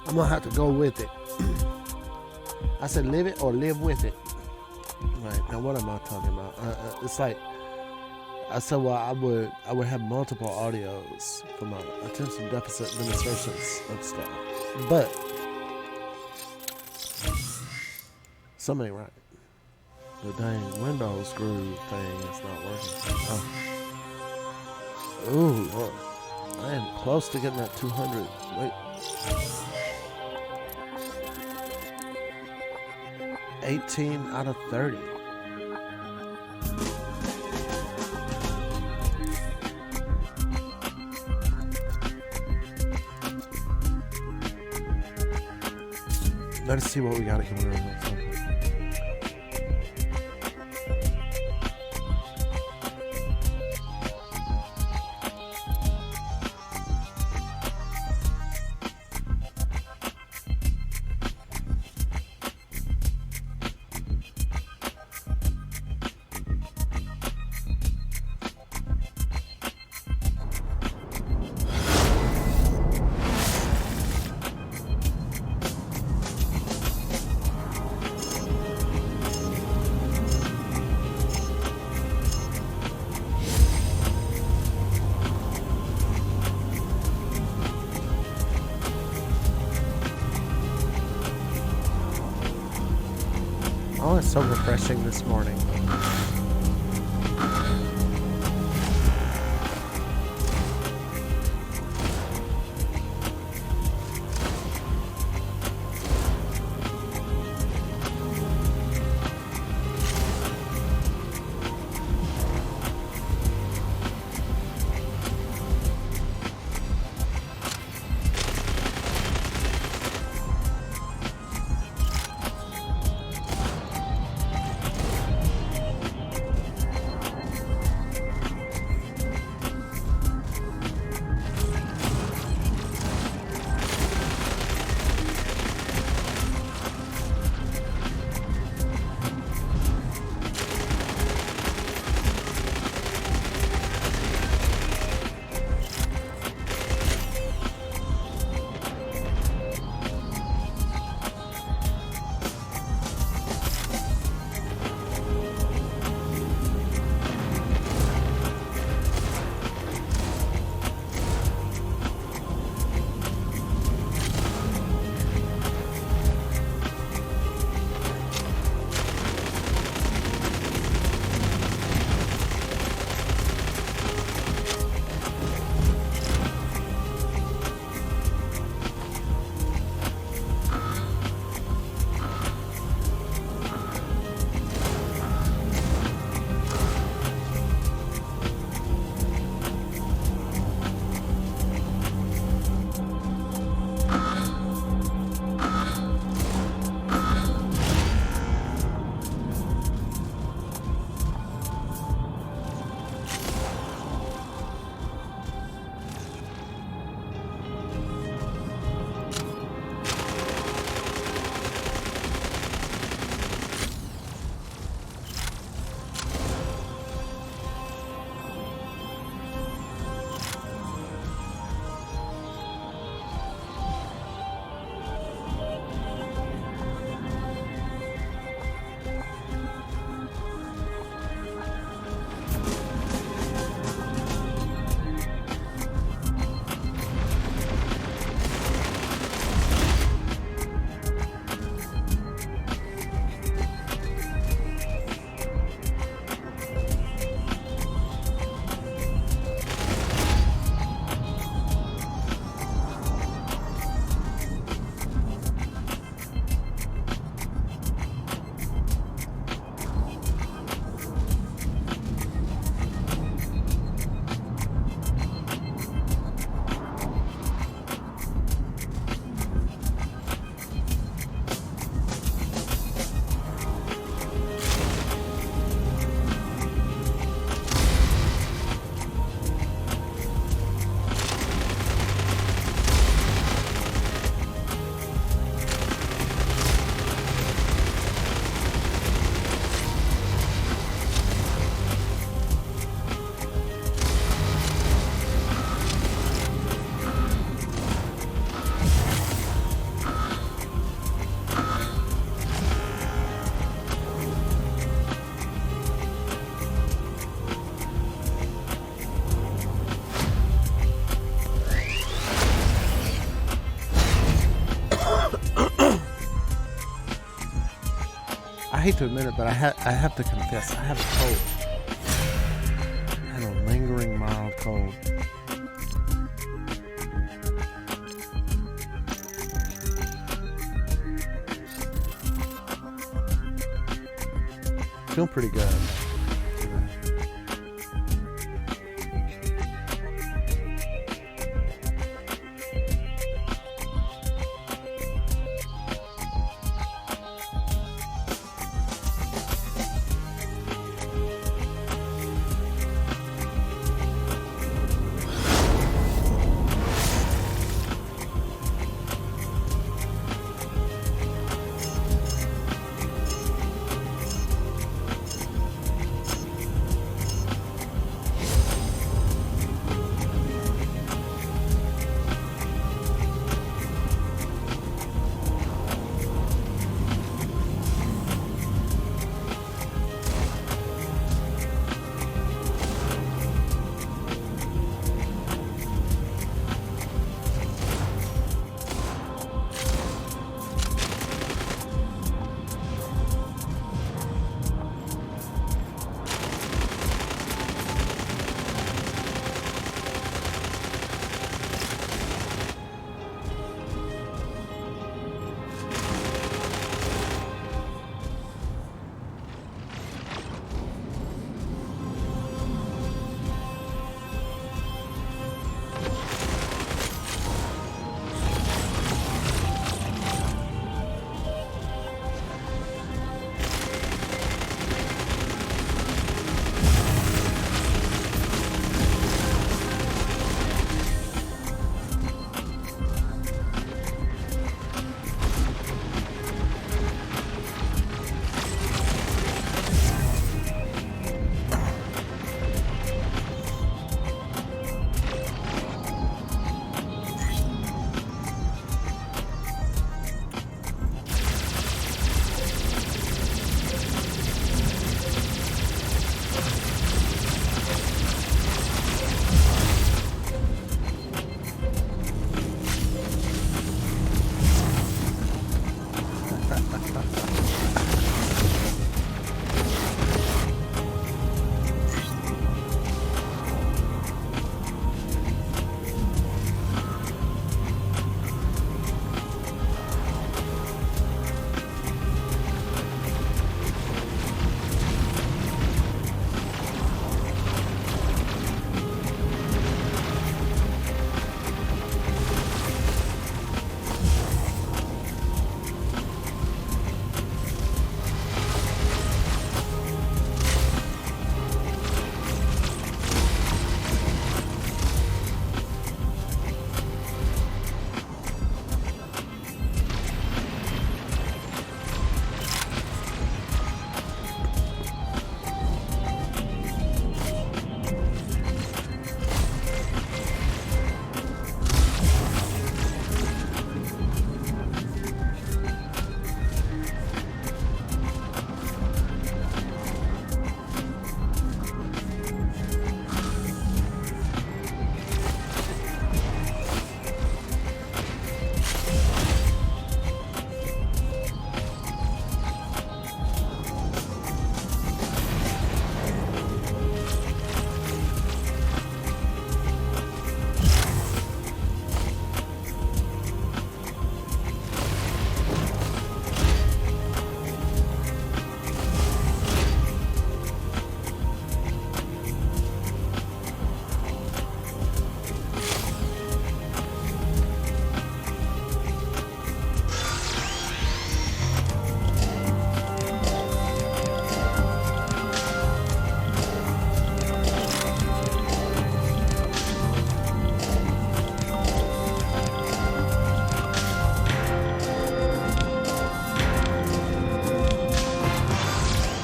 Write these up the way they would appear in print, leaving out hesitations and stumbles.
I'm gonna have to go with it. I said live it or live with it. Right now, what am I talking about? It's like I said. Well, I would have multiple audios for my attention deficit demonstrations of stuff, but something ain't right. The dang Windows groove thing is not working. Oh. Ooh, Lord. I am close to getting that 200. Wait. 18 out of 30. Let's see what we got coming on. Oh, it's so refreshing this morning. hate to admit it, but I have to confess, I have a cold. I have a lingering mild cold. Feeling pretty good.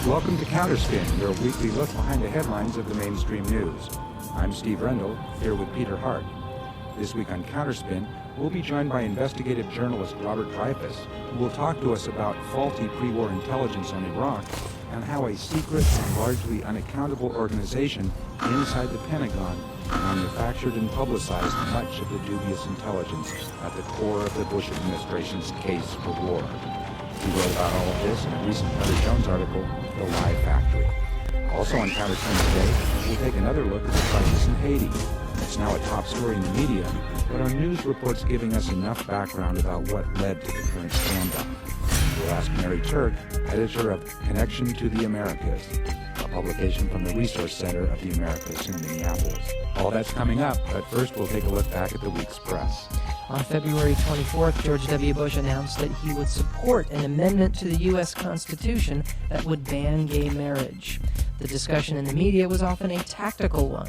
Welcome to Counterspin, your weekly look behind the headlines of the mainstream news. I'm Steve Rendell, here with Peter Hart. This week on Counterspin, we'll be joined by investigative journalist Robert Dreyfuss, who will talk to us about faulty pre-war intelligence on Iraq and how a secret and largely unaccountable organization inside the Pentagon manufactured and publicized much of the dubious intelligence at the core of the Bush administration's case for war. He wrote about all of this in a recent Mother Jones article, The Lie Factory. Also on Counterspin today, we'll take another look at the crisis in Haiti. It's now a top story in the media, but our news report's giving us enough background about what led to the current standoff. We'll ask Mary Turk, editor of Connection to the Americas, a publication from the Resource Center of the Americas in Minneapolis. All that's coming up, but first we'll take a look back at the week's press. On February 24th, George W. Bush announced that he would support an amendment to the U.S. Constitution that would ban gay marriage. The discussion in the media was often a tactical one,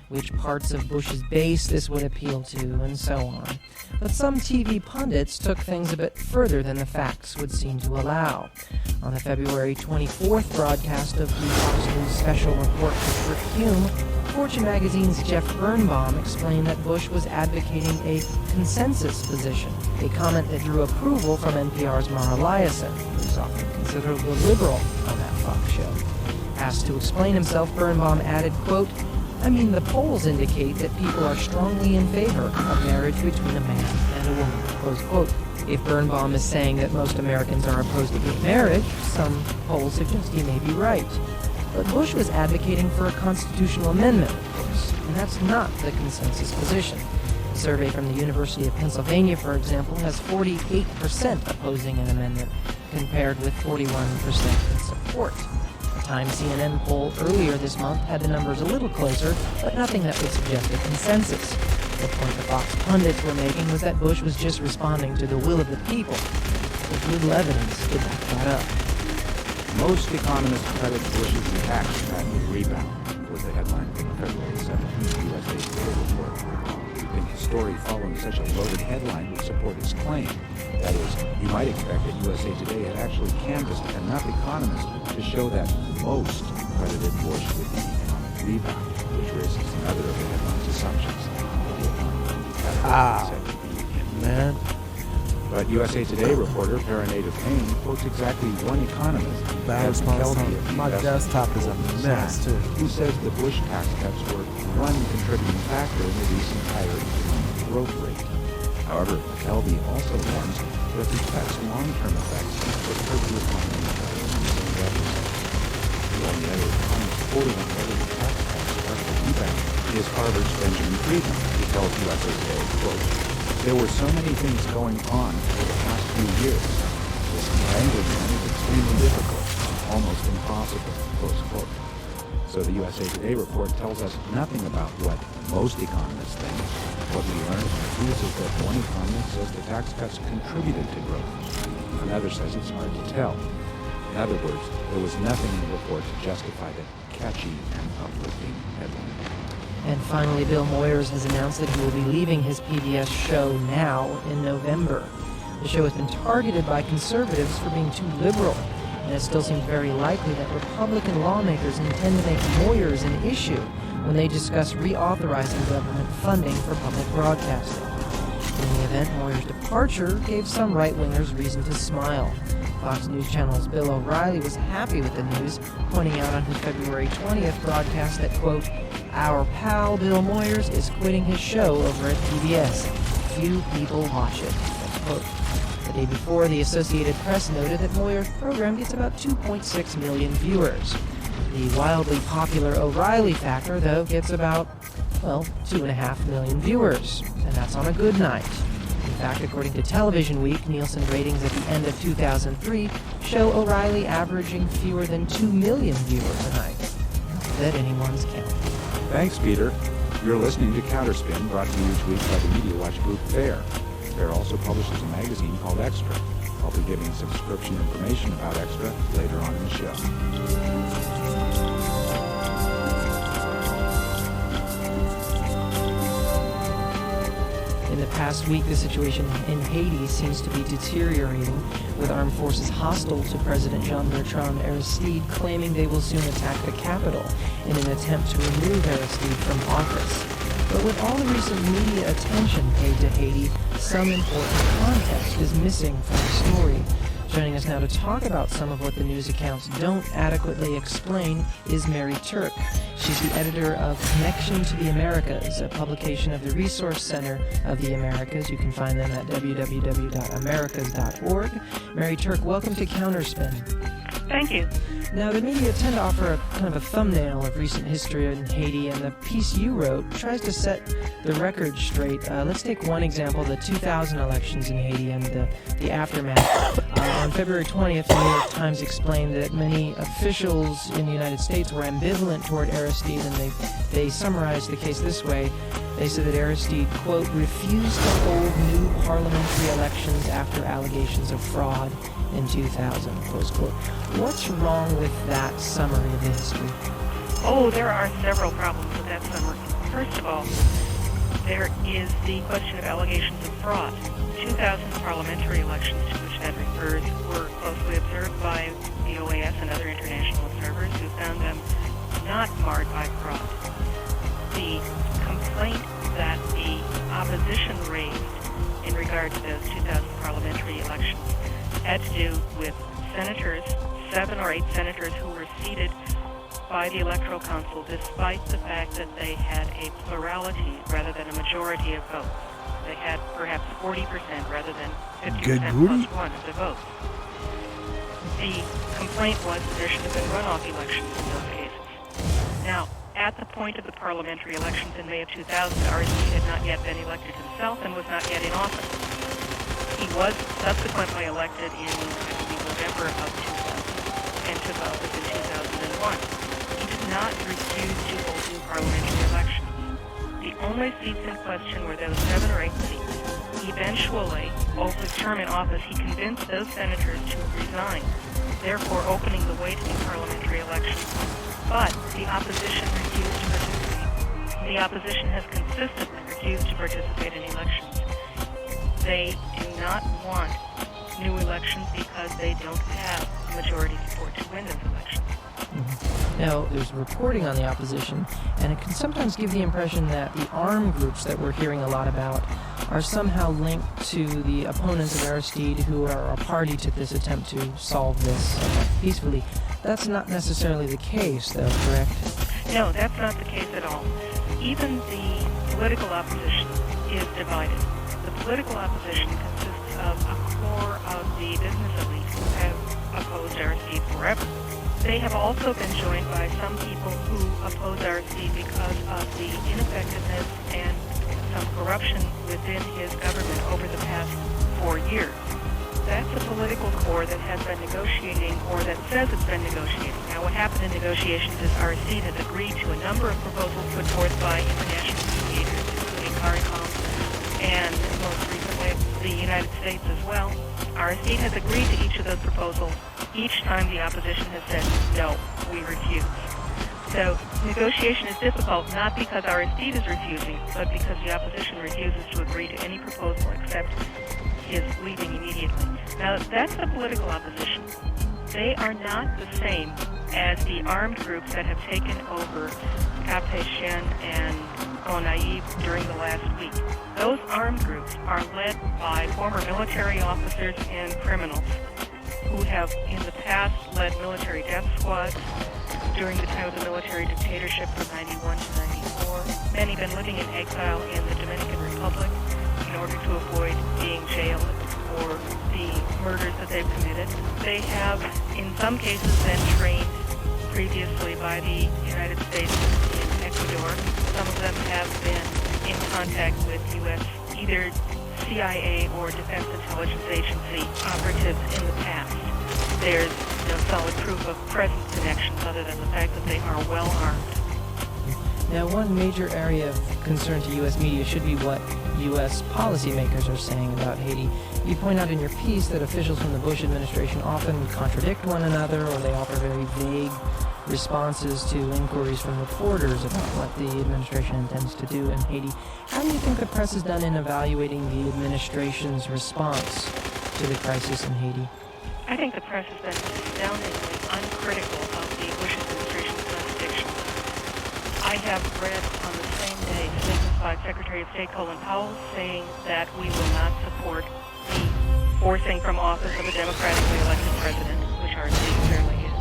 which parts of Bush's base this would appeal to, and so on. But some TV pundits took things a bit further than the facts would seem to allow. On the February 24th broadcast of the Fox News special report with Rick Hume, Fortune magazine's Jeff Birnbaum explained that Bush was advocating a consensus position, a comment that drew approval from NPR's Mara Liasson, who's often considered a liberal on that Fox show. Asked to explain himself, Birnbaum added, quote, "I mean, the polls indicate that people are strongly in favor of marriage between a man and a woman," close quote. If Birnbaum is saying that most Americans are opposed to gay marriage, some polls suggest he may be right. But Bush was advocating for a constitutional amendment, of course, and that's not the consensus position. A survey from the University of Pennsylvania, for example, has 48% opposing an amendment, compared with 41% in support. A Time CNN poll earlier this month had the numbers a little closer, but nothing that would suggest a consensus. The point the Fox pundits were making was that Bush was just responding to the will of the people. With little evidence to back that up. Most economists credit Bush's tax cut rebound, was the headline from the February 17th USA Today report. You think a story following such a loaded headline would support his claim? That is, you might expect that USA Today had actually canvassed enough economists to show that most credited Bush with the economic rebound, which raises another of the headline's assumptions. The economy said to be in Man. But USA Today reporter Paranada Payne quotes exactly one economist, Balance Kevin Kelty my of the My desktop is a mess, too. who says the Bush tax cuts were one contributing factor in the recent higher economic growth rate. However, Kelty also warns that the cuts' long-term effects would hurt the economy The only other economist quoted on whether the tax cuts are the rebound is Harvard's Benjamin Friedman, who tells USA Today, quote, "There were so many things going on for the past few years. This language is extremely difficult, almost impossible," close quote. So the USA Today report tells us nothing about what most economists think. What we learned from the piece is that one economist says the tax cuts contributed to growth. Another says it's hard to tell. In other words, there was nothing in the report to justify the catchy and uplifting headline. And finally, Bill Moyers has announced that he will be leaving his PBS show Now in November. The show has been targeted by conservatives for being too liberal, and it still seems very likely that Republican lawmakers intend to make Moyers an issue when they discuss reauthorizing government funding for public broadcasting. In the event, Moyers' departure gave some right-wingers reason to smile. Fox News Channel's Bill O'Reilly was happy with the news, pointing out on his February 20th broadcast that, quote, "Our pal Bill Moyers is quitting his show over at PBS. Few people watch it," quote. The day before, the Associated Press noted that Moyers' program gets about 2.6 million viewers. The wildly popular O'Reilly Factor, though, gets about, 2.5 million viewers, and that's on a good night. In fact, according to Television Week, Nielsen ratings at the end of 2003 show O'Reilly averaging fewer than 2 million viewers a night. Not that anyone's counting. Thanks, Peter. You're listening to Counterspin, brought to you each week by the Media Watch Group FAIR. FAIR also publishes a magazine called Extra. I'll be giving subscription information about Extra later on in the show. In the past week, the situation in Haiti seems to be deteriorating, with armed forces hostile to President Jean-Bertrand Aristide claiming they will soon attack the capital in an attempt to remove Aristide from office. But with all the recent media attention paid to Haiti, some important context is missing from the story. Joining us now to talk about some of what the news accounts don't adequately explain is Mary Turk. She's the editor of Connection to the Americas, a publication of the Resource Center of the Americas. You can find them at www.americas.org. Mary Turk, welcome to Counterspin. Thank you. Now, the media tend to offer a kind of a thumbnail of recent history in Haiti, and the piece you wrote tries to set the record straight. Let's take one example, the 2000 elections in Haiti and the aftermath. On February 20th, the New York Times explained that many officials in the United States were ambivalent toward Aristide, and they summarized the case this way. They said that Aristide, quote, refused to hold new parliamentary elections after allegations of fraud in 2000, close quote. What's wrong with that summary of the history? Oh, there are several problems with that summary. First of all, there is the question of allegations of fraud. 2000 parliamentary elections to which that refers were closely observed by the OAS and other international observers who found them not marred by fraud. The complaint that the opposition raised in regard to those 2000 parliamentary elections had to do with senators, 7 or 8 senators who were seated by the Electoral Council despite the fact that they had a plurality rather than a majority of votes. They had perhaps 40% rather than 50% plus 1 of the votes. The complaint was that there should have been runoff elections in those cases. Now, at the point of the parliamentary elections in May of 2000, Aristide had not yet been elected himself and was not yet in office. He was subsequently elected in, I believe, November of 2000 and took office in 2001. He did not refuse to hold new parliamentary elections. The only seats in question were those 7 or 8 seats. Eventually, over his term in office, he convinced those senators to resign, therefore opening the way to new parliamentary elections. But the opposition refused to participate. The opposition has consistently refused to participate in elections. They do not want new elections because they don't have majority support to win those elections. Mm-hmm. Now, there's reporting on the opposition, and it can sometimes give the impression that the armed groups that we're hearing a lot about are somehow linked to the opponents of Aristide who are a party to this attempt to solve this peacefully. That's not necessarily the case, though, correct? No, that's not the case at all. Even the political opposition is divided. The political opposition consists of a core of the business elite who have opposed Aristide forever. They have also been joined by some people who oppose Aristide because of the ineffectiveness and some corruption within his government over the past 4 years. That's a political core that has been negotiating, or that says it's been negotiating. Now, what happened in negotiations is Aristide has agreed to a number of proposals put forth by international mediators, including CARICOM, and most recently the United States as well. Aristide has agreed to each of those proposals. Each time the opposition has said, no, we refuse. So negotiation is difficult not because Aristide is refusing, but because the opposition refuses to agree to any proposal except his leaving immediately. Now, that's the political opposition. They are not the same as the armed groups that have taken over Cap-Haïtien and Gonaïves during the last week. Those armed groups are led by former military officers and criminals who have in the past led military death squads during the time of the military dictatorship from 91 to 94. Many have been living in exile in the Dominican Republic in order to avoid being jailed for the murders that they've committed. They have, in some cases, been trained previously by the United States in Ecuador. Some of them have been in contact with U.S. either CIA or Defense Intelligence Agency operatives in the past. There's no solid proof of present connections other than the fact that they are well armed. Now, one major area of concern to U.S. media should be what U.S. policymakers are saying about Haiti. You point out in your piece that officials from the Bush administration often contradict one another, or they offer very vague responses to inquiries from reporters about what the administration intends to do in Haiti. How do you think the press has done in evaluating the administration's response to the crisis in Haiti? I think the press has been astoundingly uncritical of the Bush administration's contradictions. I have read on the same day statements by Secretary of State Colin Powell saying that we will not support the forcing from office of a democratically elected president, which RSD clearly is,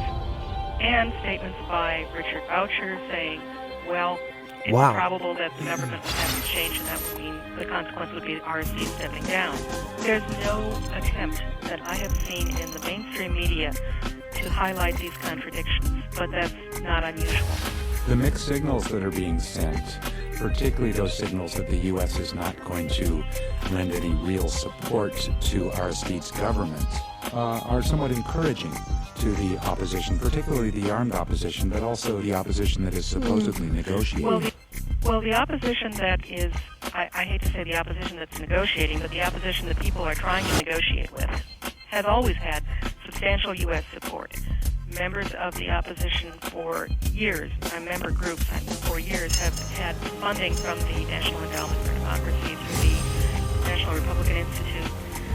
and statements by Richard Boucher saying, well, it's Wow. probable that the government would have to change, and that would mean the consequence would be RSD stepping down. There's no attempt that I have seen in the mainstream media to highlight these contradictions, but that's not unusual. The mixed signals that are being sent, particularly those signals that the U.S. is not going to lend any real support to Aristide's government, are somewhat encouraging to the opposition, particularly the armed opposition, but also the opposition that is supposedly negotiating. Well, the opposition that is, I hate to say the opposition that's negotiating, but the opposition that people are trying to negotiate with has always had substantial U.S. support. Members of the opposition for years, member groups for years, have had funding from the National Endowment for Democracy through the National Republican Institute.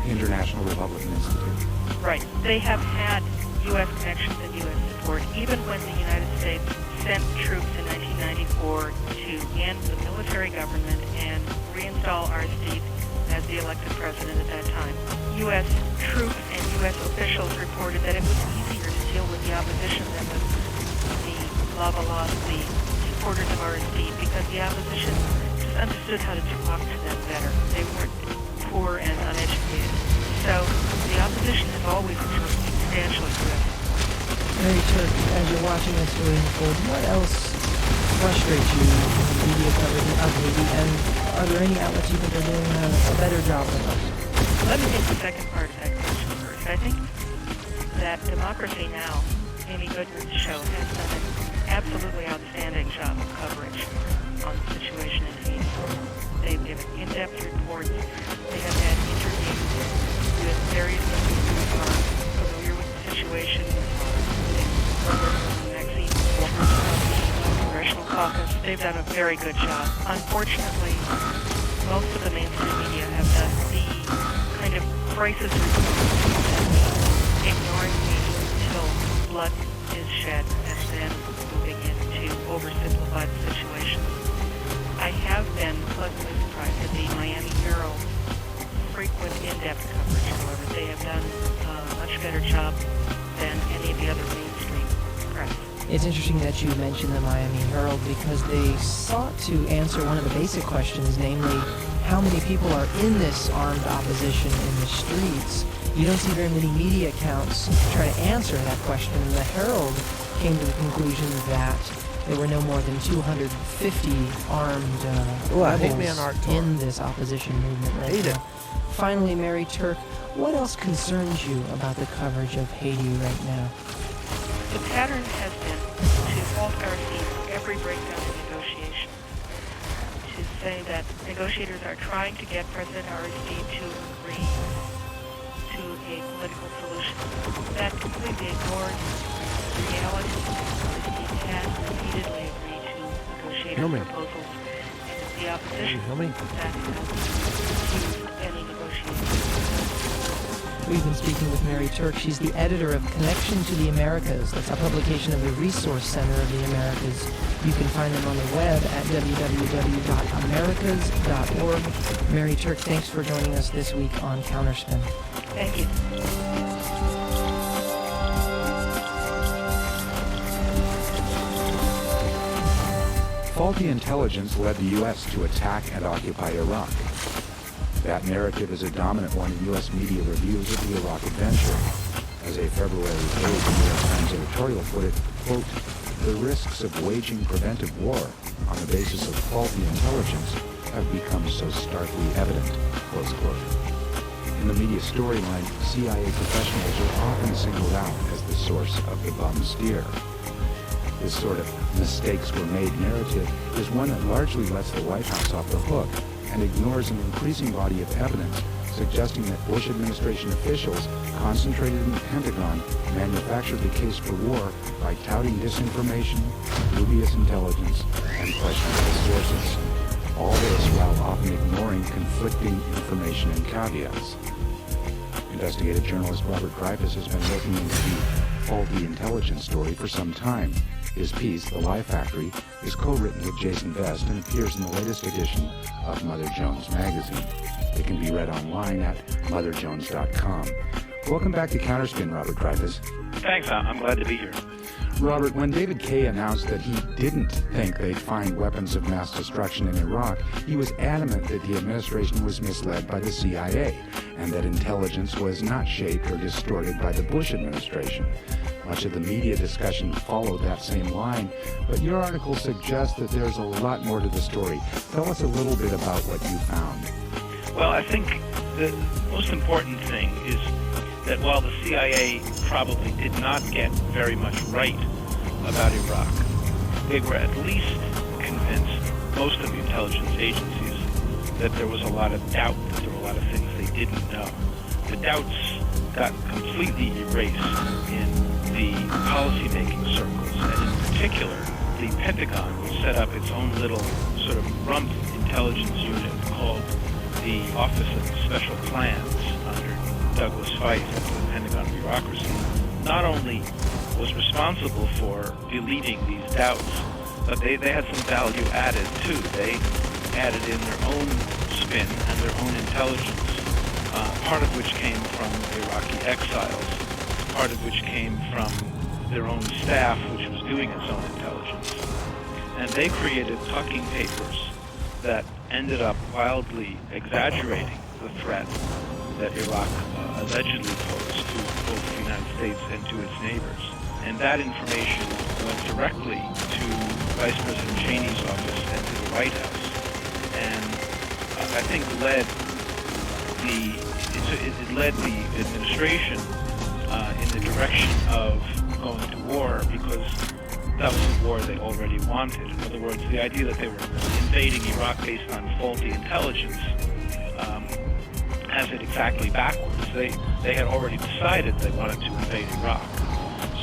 International Republican Institute. Right. They have had U.S. connections and U.S. support, even when the United States sent troops in 1994 to end the military government and reinstall Aristide as the elected president at that time. U.S. troops and U.S. officials reported that it was easier to deal with the opposition than with the Lavalas, the supporters of Aristide, because the opposition just understood how to talk to them better. They weren't poor and uneducated. So the opposition has always enjoyed substantial U.S. Mary Turk, as you're watching this story unfold, what else frustrates you in the media coverage of Haiti, and are there any outlets you think are doing a better job than others? Let me take the second part of that question first. I think that Democracy Now!, Amy Goodman's show, has done an absolutely outstanding job of coverage on the situation in Haiti. They've given in-depth reports. They have had interviews with various people who are familiar with the situation. Maxine Walker of the Congressional Caucus. They've done a very good job. Unfortunately, most of the mainstream media have done the kind of crisis response, ignoring me until blood is shed and then moving into oversimplified situations. I have been pleasantly surprised at the Miami Herald frequent in-depth coverage. However, they have done a much better job than any of the other mainstream press. It's interesting that you mentioned the Miami Herald because they sought to answer one of the basic questions, namely, how many people are in this armed opposition in the streets? You don't see very many media accounts try to answer that question. And the Herald came to the conclusion that there were no more than 250 armed rebels in this opposition movement right now. Finally, Mary Turk, what else concerns you about the coverage of Haiti right now? The pattern has been to fault Aristide for every breakdown in negotiation, to say that negotiators are trying to get President Aristide to agree to a political solution. That completely ignores the reality. Aristide has repeatedly agreed to negotiator proposals, and it's the opposition that has refused any negotiations. We've been speaking with Mary Turk. She's the editor of Connection to the Americas. That's a publication of the Resource Center of the Americas. You can find them on the web at www.americas.org. Mary Turk, thanks for joining us this week on Counterspin. Thank you. Faulty intelligence led the U.S. to attack and occupy Iraq. That narrative is a dominant one in U.S. media reviews of the Iraq adventure. As a February 8th New York Times editorial put it, quote, "The risks of waging preventive war on the basis of faulty intelligence have become so starkly evident," close quote. In the media storyline, CIA professionals are often singled out as the source of the bum steer. This sort of mistakes were made narrative is one that largely lets the White House off the hook and ignores an increasing body of evidence suggesting that Bush administration officials concentrated in the Pentagon manufactured the case for war by touting disinformation, dubious intelligence, and questionable sources. All this while often ignoring conflicting information and caveats. Investigative journalist Robert Dreyfuss has been looking into the faulty intelligence story for some time. His piece, The Lie Factory, is co-written with Jason Vest and appears in the latest edition of Mother Jones magazine. It can be read online at motherjones.com. Welcome back to Counterspin, Robert Dreyfuss. Thanks, I'm glad to be here. Robert, when David Kaye announced that he didn't think they'd find weapons of mass destruction in Iraq, he was adamant that the administration was misled by the CIA and that intelligence was not shaped or distorted by the Bush administration. Much of the media discussion followed that same line, but your article suggests that there's a lot more to the story. Tell us a little bit about what you found. Well, I think the most important thing is that while the CIA probably did not get very much right about Iraq, they were at least convinced, most of the intelligence agencies, that there was a lot of doubt, that there were a lot of things they didn't know. The doubts got completely erased in the policymaking circles, and in particular, the Pentagon, which set up its own little sort of rump intelligence unit called the Office of Special Plans under Douglas Feith and the Pentagon bureaucracy, not only was responsible for deleting these doubts, but they had some value added too. They added in their own spin and their own intelligence, part of which came from Iraqi exiles, part of which came from their own staff, which was doing its own intelligence. And they created talking papers that ended up wildly exaggerating the threat that Iraq allegedly posed to both the United States and to its neighbors. And that information went directly to Vice President Cheney's office and to the White House. And I think it led the administration in the direction of going to war, because that was the war they already wanted. In other words, the idea that they were invading Iraq based on faulty intelligence has it exactly backwards. They had already decided they wanted to invade Iraq.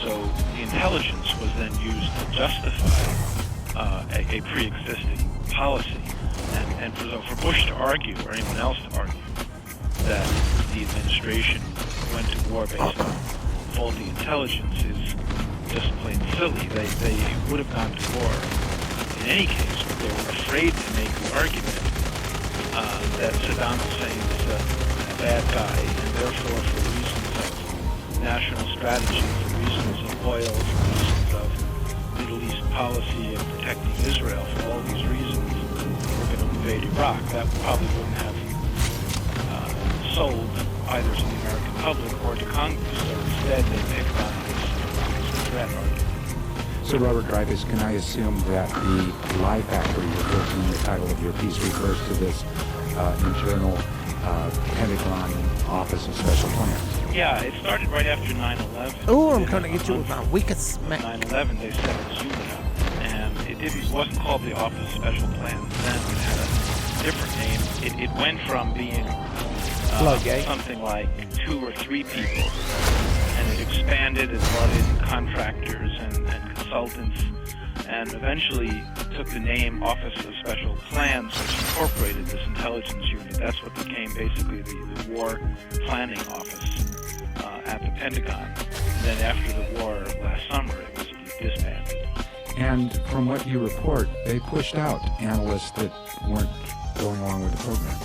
So the intelligence was then used to justify a pre-existing policy. And for Bush to argue, or anyone else to argue, that the administration went to war based on faulty intelligence is just plain silly. They would have gone to war in any case, but they were afraid to make the argument that Saddam Hussein is a bad guy, and therefore for reasons of national strategy, for reasons of oil, for reasons of Middle East policy and protecting Israel, for all these reasons, we're going to invade Iraq. That probably wouldn't have sold either to the American public or to Congress, so instead they picked on this threat argument. So, Robert Dreyfuss, can I assume that the Lie Factory referred to in the title of your piece refers to this internal Pentagon Office of Special Plans? Yeah, it started right after 9/11. Oh, I'm going to get you with my weakest smack. 9/11, they set its unit up, and it wasn't called the Office of Special Plans then. It had a different name. It went from being something like 2 or 3 people, and it expanded and brought in contractors and consultants, and eventually took the name Office of Special Plans, which incorporated this intelligence unit. That's what became basically the War Planning Office at the Pentagon. And then after the war last summer, it was disbanded. And from what you report, they pushed out analysts that weren't going along with the program.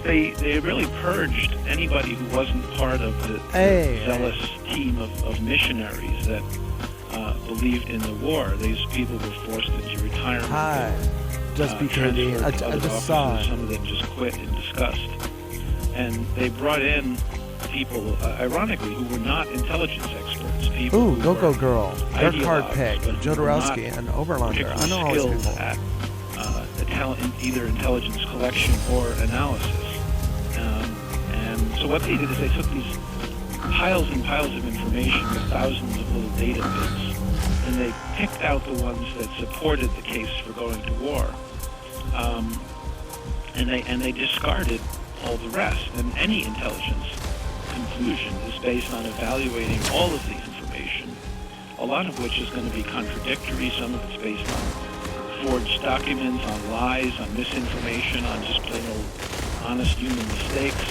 They really purged anybody who wasn't part of the zealous team of missionaries that believed in the war. These people were forced into retirement. Just because I just saw it. Some of them just quit in disgust. And they brought in people, ironically, who were not intelligence experts. People who Go Girl, Dirk ideologues, Hartpeck, but who were Jodorowsky, and Oberlander. I know all these skilled people. at either intelligence collection or analysis. And so what they did is they took these piles and piles of information with thousands of little data bits, and they picked out the ones that supported the case for going to war. And they discarded all the rest. And any intelligence conclusion is based on evaluating all of the information, a lot of which is going to be contradictory. Some of it's based on forged documents, on lies, on misinformation, on just plain old honest human mistakes.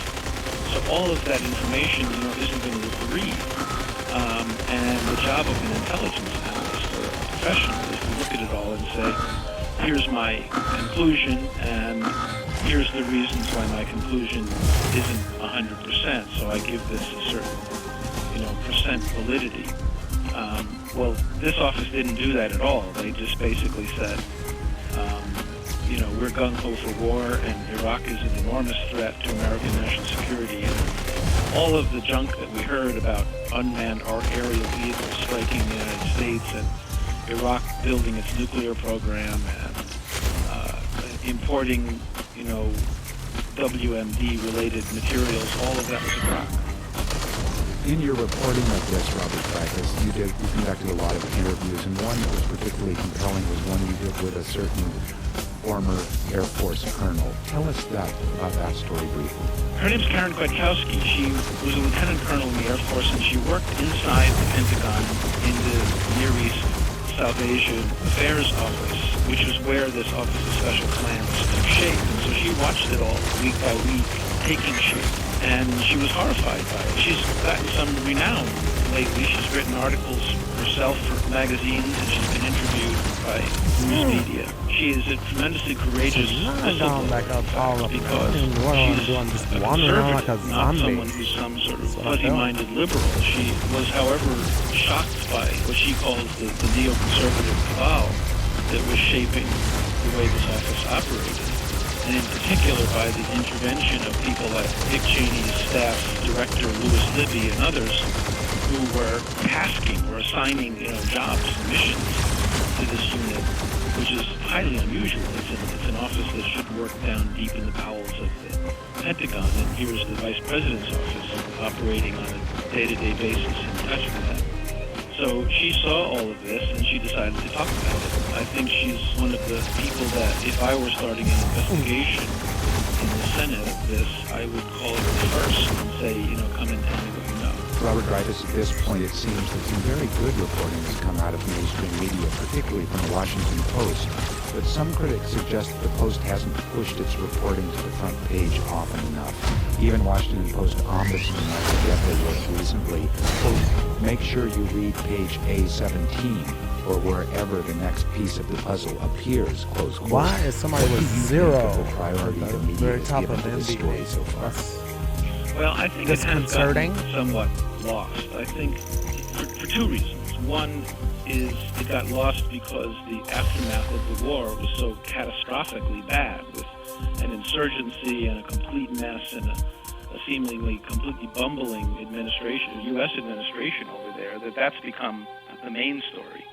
So all of that information, isn't going to agree. And the job of an intelligence analyst or a professional is to look at it all and say, here's my conclusion, and here's the reasons why my conclusion isn't 100%. So I give this a certain, percent validity. Well, this office didn't do that at all. They just basically said, we're gung-ho for war, and Iraq is an enormous threat to American national security. And all of the junk that we heard about unmanned or aerial vehicles striking the United States and Iraq building its nuclear program and importing, WMD-related materials, all of that was Iraq. In your reporting of this, Robert Dreyfus, you conducted a lot of interviews, and one that was particularly compelling was one you did with a certain former Air Force colonel. Tell us about that story briefly. Her name's Karen Kwiatkowski. She was a lieutenant colonel in the Air Force, and she worked inside the Pentagon in the Near East South Asia Affairs Office, which is where this Office of Special Plans took shape. And so she watched it all week by week, taking shape. And she was horrified by it. She's gotten some renown lately. She's written articles herself for magazines, and she's been interviewed by news media. She is a tremendously courageous whistleblower because she's a conservative, not someone who's some sort of fuzzy-minded liberal. She was, however, shocked by what she calls the neoconservative cabal that was shaping the way this office operated, and in particular by the intervention of people like Dick Cheney's staff director Louis Libby and others who were tasking or assigning jobs and missions to this unit, which is highly unusual. It's an office that should work down deep in the bowels of the Pentagon, and here's the Vice President's office operating on a day-to-day basis in touch with that. So she saw all of this, and she decided to talk about it. I think she's one of the people that, if I were starting an investigation in the Senate of this, I would call it first and say, come and tell me what you know. Robert Dreyfus, at this point, it seems that some very good reporting has come out of mainstream media, particularly from the Washington Post. But some critics suggest that the Post hasn't pushed its reporting to the front page often enough. Even Washington Post ombudsman Michael Gephardt wrote recently, quote, make sure you read page A17 or wherever the next piece of the puzzle appears, close quote. Why is somebody with zero the priority the media very has top given of to this story MBA? so far? Well, I think it has Disconcerting? gotten somewhat lost. I think for two reasons. One is it got lost because the aftermath of the war was so catastrophically bad, with an insurgency and a complete mess and a seemingly completely bumbling administration, U.S. administration over there, that's become the main story.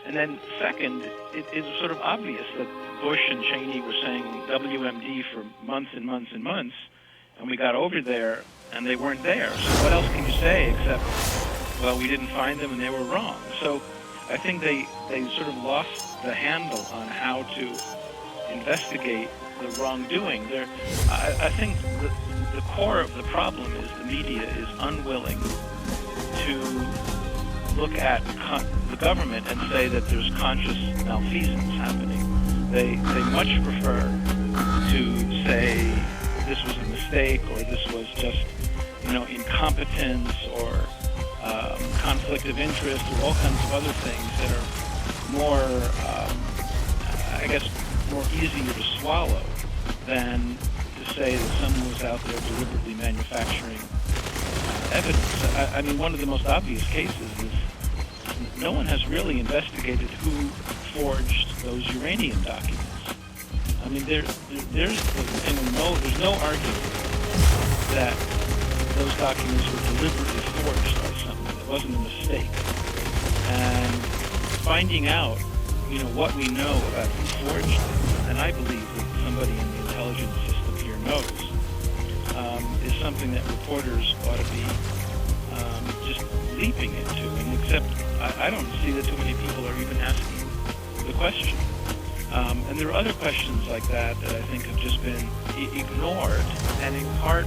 And then second, it is sort of obvious that Bush and Cheney were saying WMD for months and months and months, and we got over there and they weren't there. So what else can you say except, well, we didn't find them and they were wrong. So I think they sort of lost the handle on how to investigate the wrongdoing. I think the core of the problem is the media is unwilling to look at the government and say that there's conscious malfeasance happening. They much prefer to say this was a mistake or this was just incompetence or conflict of interest or all kinds of other things that are more, more easier to swallow than to say that someone was out there deliberately manufacturing evidence. I mean, one of the most obvious cases is no one has really investigated who forged those uranium documents. I mean, there's no argument that those documents were deliberately forged by someone. It wasn't a mistake. And finding out, what we know about who forged them, and I believe that somebody in the intelligence system here knows, is something that reporters ought to be just leaping into. And except I don't see that too many people are even asking the question. And there are other questions like that I think have just been ignored, and in part,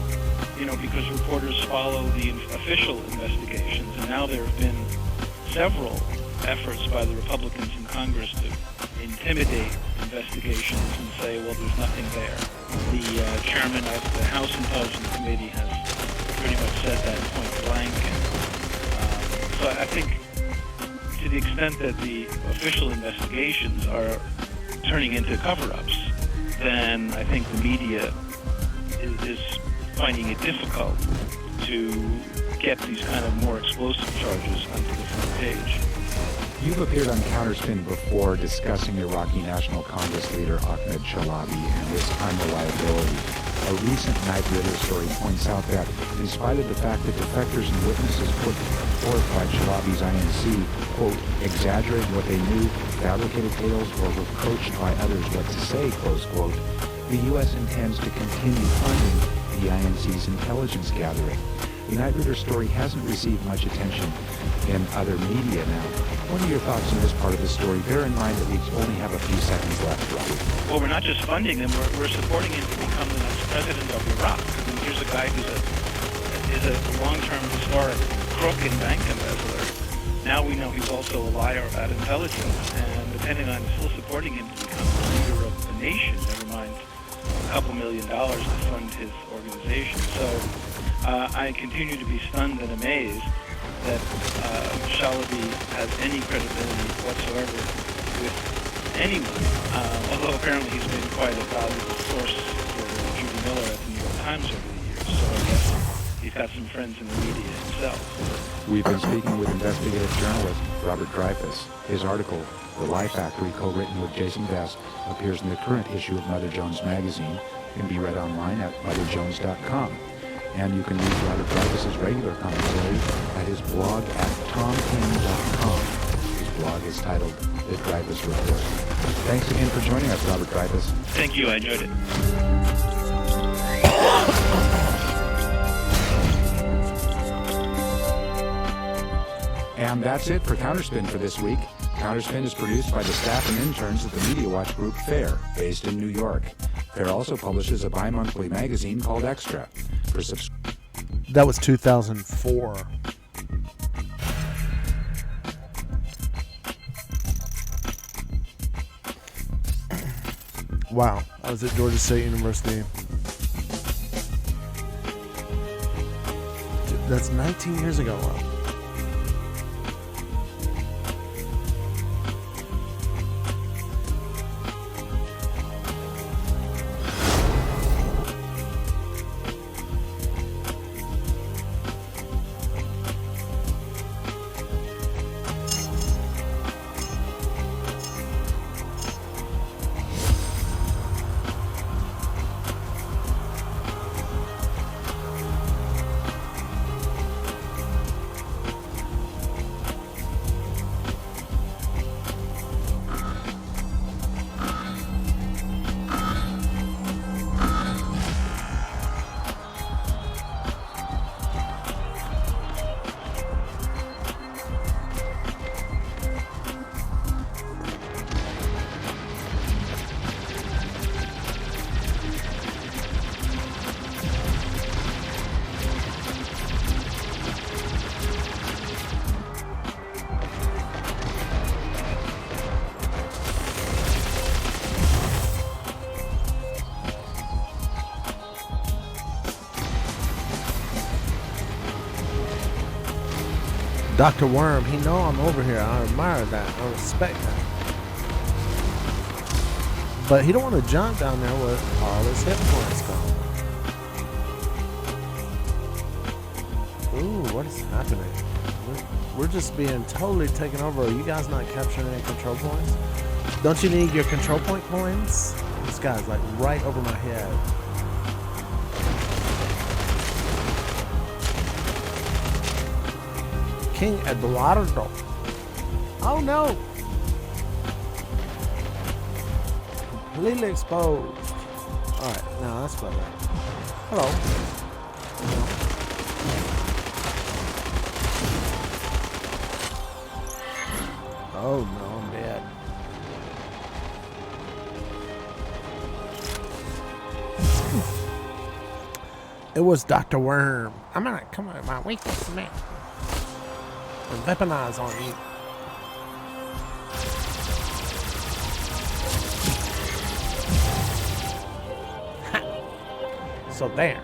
because reporters follow the official investigations, and now there have been several efforts by the Republicans in Congress to intimidate investigations and say, well, there's nothing there. The chairman of the House Intelligence Committee has pretty much said that point blank. And, so I think to the extent that the official investigations are turning into cover-ups, then I think the media is finding it difficult to get these kind of more explosive charges onto the front page. You've appeared on Counterspin before discussing Iraqi National Congress leader Ahmed Chalabi and his unreliability. A recent Knight Ridder story points out that, in spite of the fact that defectors and witnesses put forth by Chalabi's INC, quote, exaggerated what they knew, fabricated tales, or reproached by others what to say, close quote, the U.S. intends to continue funding the INC's intelligence gathering. The Knight Ridder story hasn't received much attention in other media now. What are your thoughts on this part of the story? Bear in mind that we only have a few seconds left, Robert. Well, we're not just funding him, we're supporting him to become the next president of Iraq. I mean, here's a guy who's a long-term historic crook and bank embezzler. Now we know he's also a liar about intelligence, and depending on still supporting him to become the leader of the nation, never mind a couple $1 million to fund his organization. So I continue to be stunned and amazed that Chalabi has any credibility whatsoever with anyone, although apparently he's been quite a valuable source for Judy Miller at the New York Times over the years, so I guess he's got some friends in the media himself. We've been speaking with investigative journalist Robert Dreyfuss. His article, The Lie Factory, co-written with Jason Best, appears in the current issue of Mother Jones magazine. It can be read online at motherjones.com. And you can read Robert Dreyfuss's regular commentary at his blog at tomking.com. His blog is titled The Dreyfuss Report. Thanks again for joining us, Robert Dreyfuss. Thank you, I enjoyed it. And that's it for Counterspin for this week. Counterspin is produced by the staff and interns of the Media Watch Group FAIR, based in New York. FAIR also publishes a bi-monthly magazine called Extra. That was 2004. Wow, I was at Georgia State University. That's 19 years ago. Wow. Dr. Worm, he know I'm over here. I admire that. I respect that. But he don't want to jump down there with all his hit points gone. Ooh, what is happening? We're just being totally taken over. Are you guys not capturing any control points? Don't you need your control point coins? This guy's like right over my head. King Eduardo. Oh no! Completely exposed. Alright, now that's better. Hello. Oh no, I'm dead. It was Dr. Worm. I'm gonna come on my weakness, man. And weaponize on you. Ha. So there.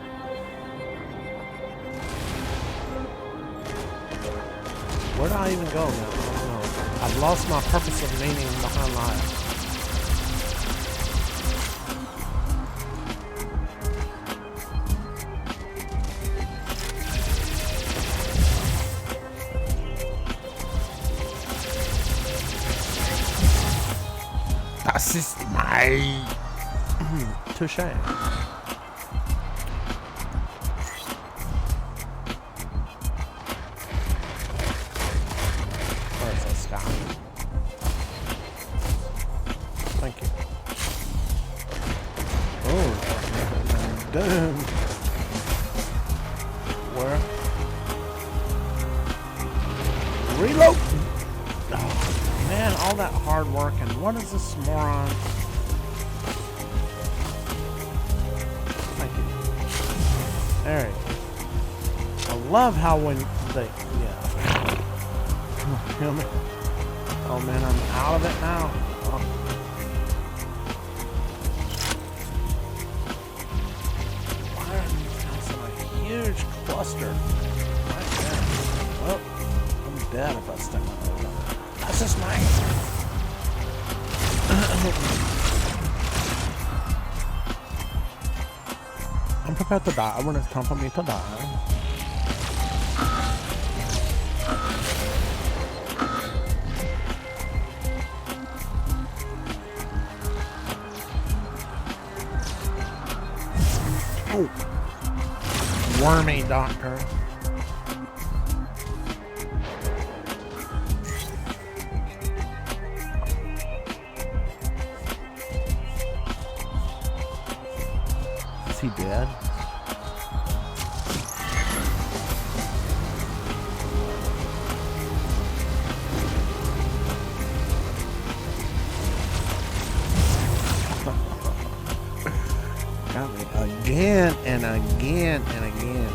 Where do I even go now? I don't know. I've lost my purpose of meaning behind life. Das ist my touche. Where's that stop? Thank you. Oh, damn. Where? Reload. Oh, man, all that hard work, and what is this moron? Thank you. There you go. I love how when they, yeah. Feel me? Oh man, I'm out of it now. Oh. Why are these guys in a huge cluster? My God. Well, I'm dead if I step on those. That's just my. I'm prepared to die when it's time for me to die. Oh, wormy doctor. Is he dead? Got me again and again and again.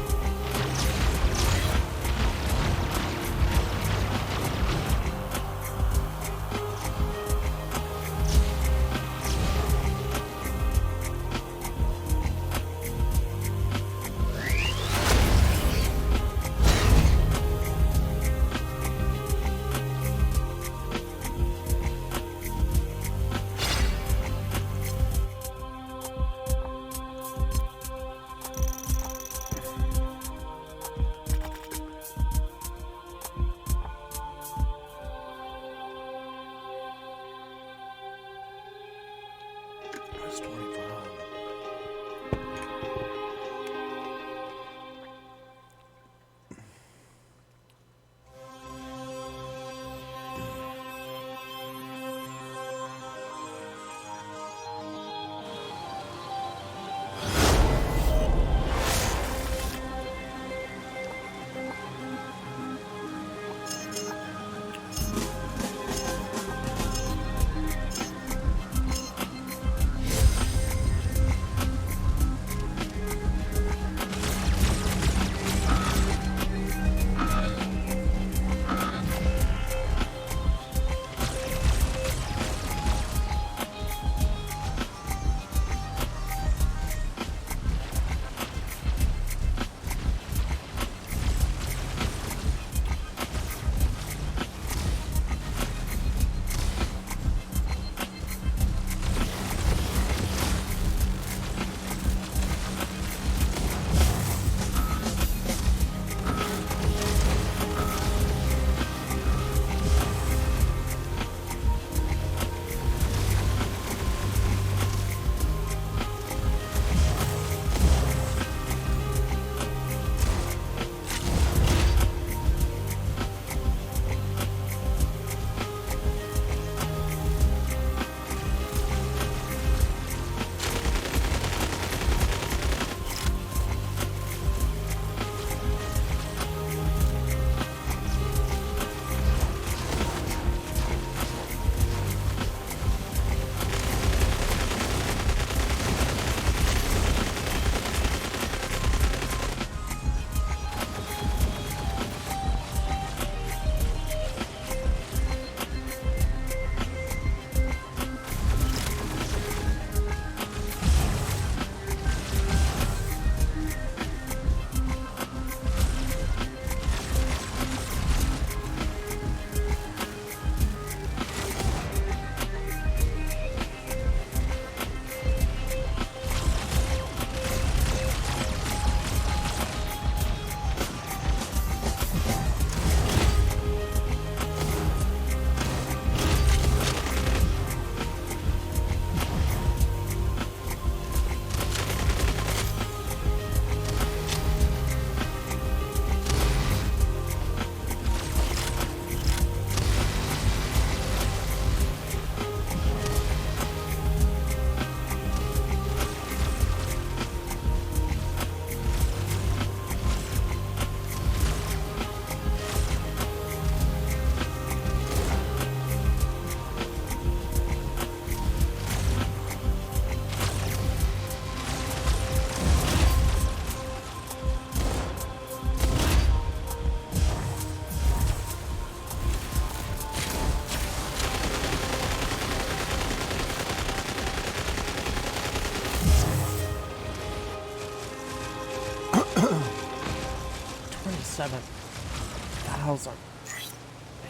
27,000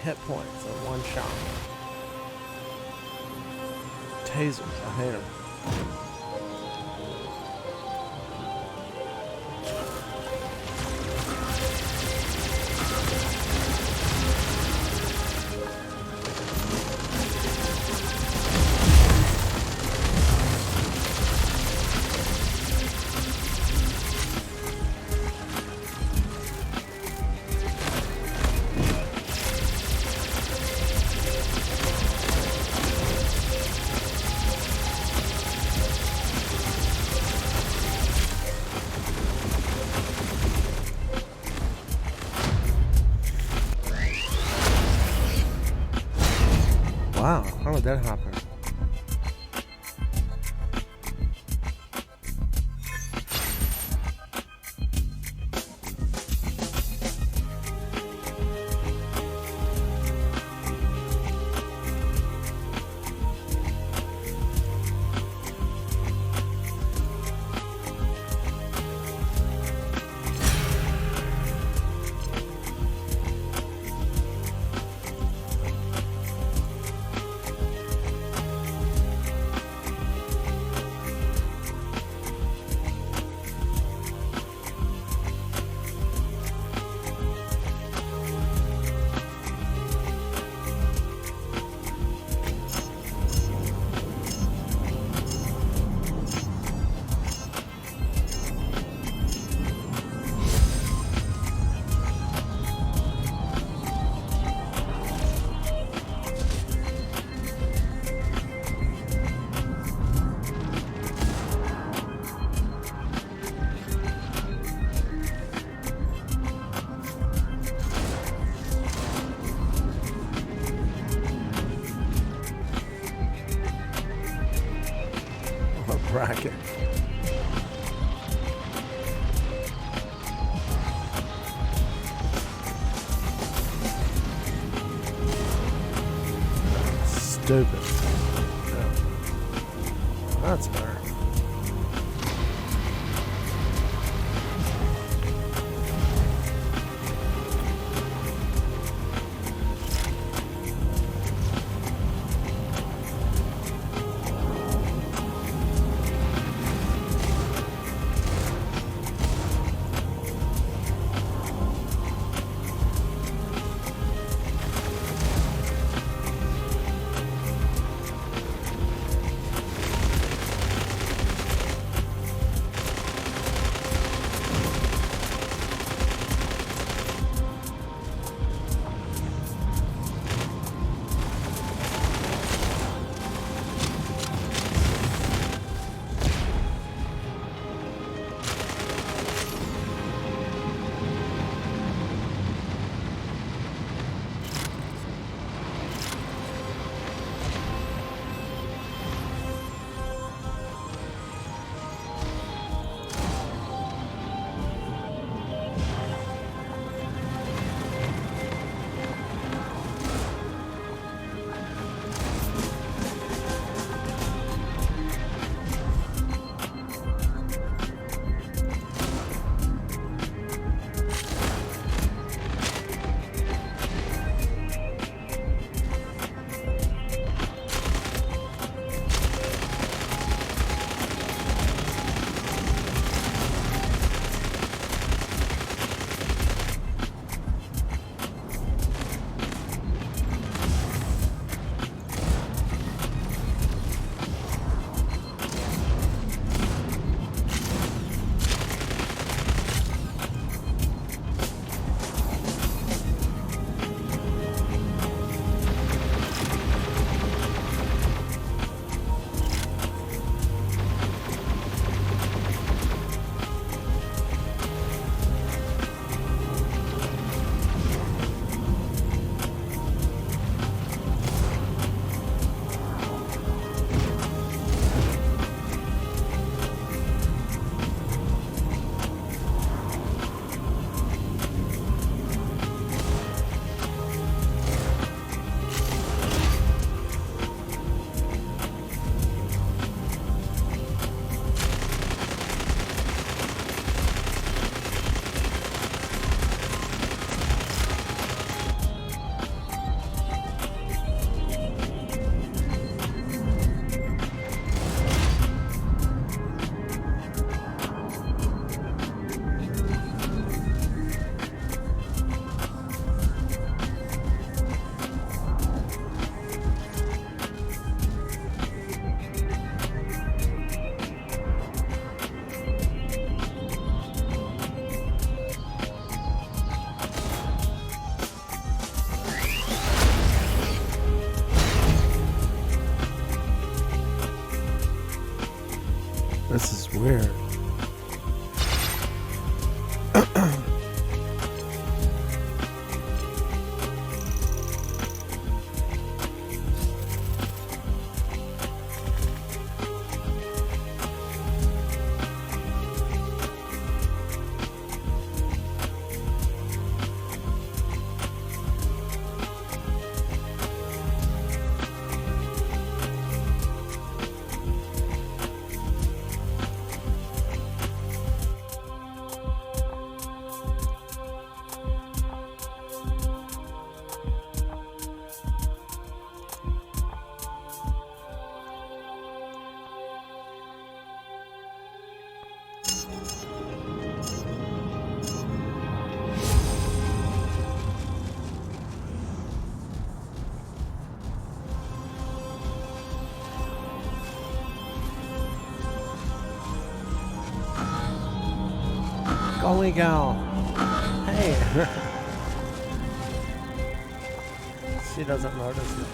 hit points in one shot. Tasers, I hate them. Wow, how did that happen? Bracket. Stupid. Yeah. That's better. This is weird. Golly gal. Hey. She doesn't notice it.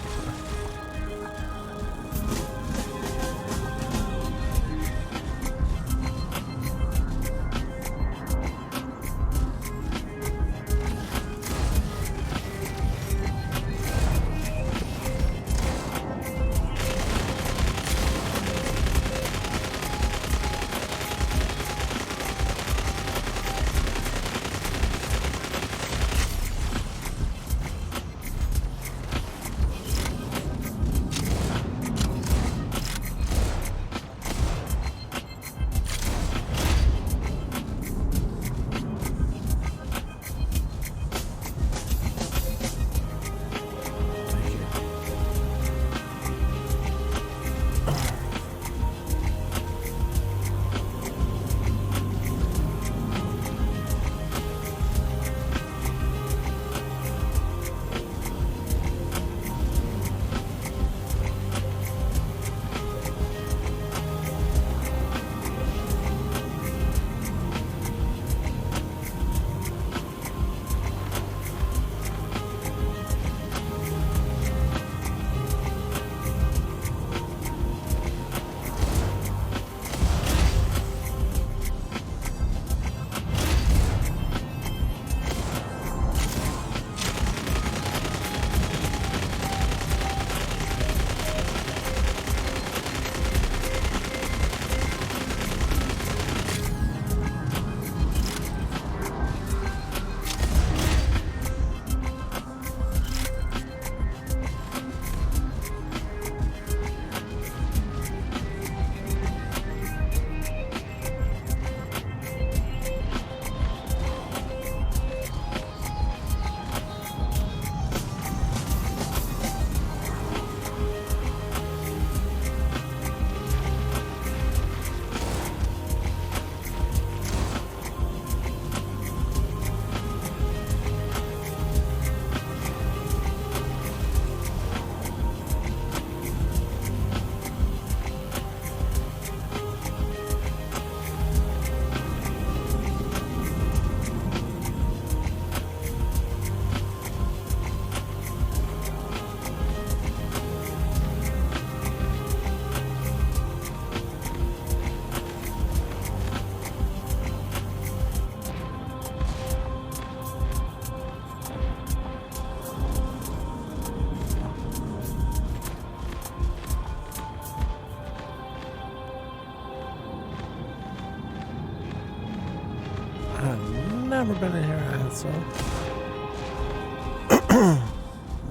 Never been in here, so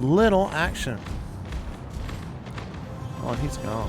little action. Oh, he's gone.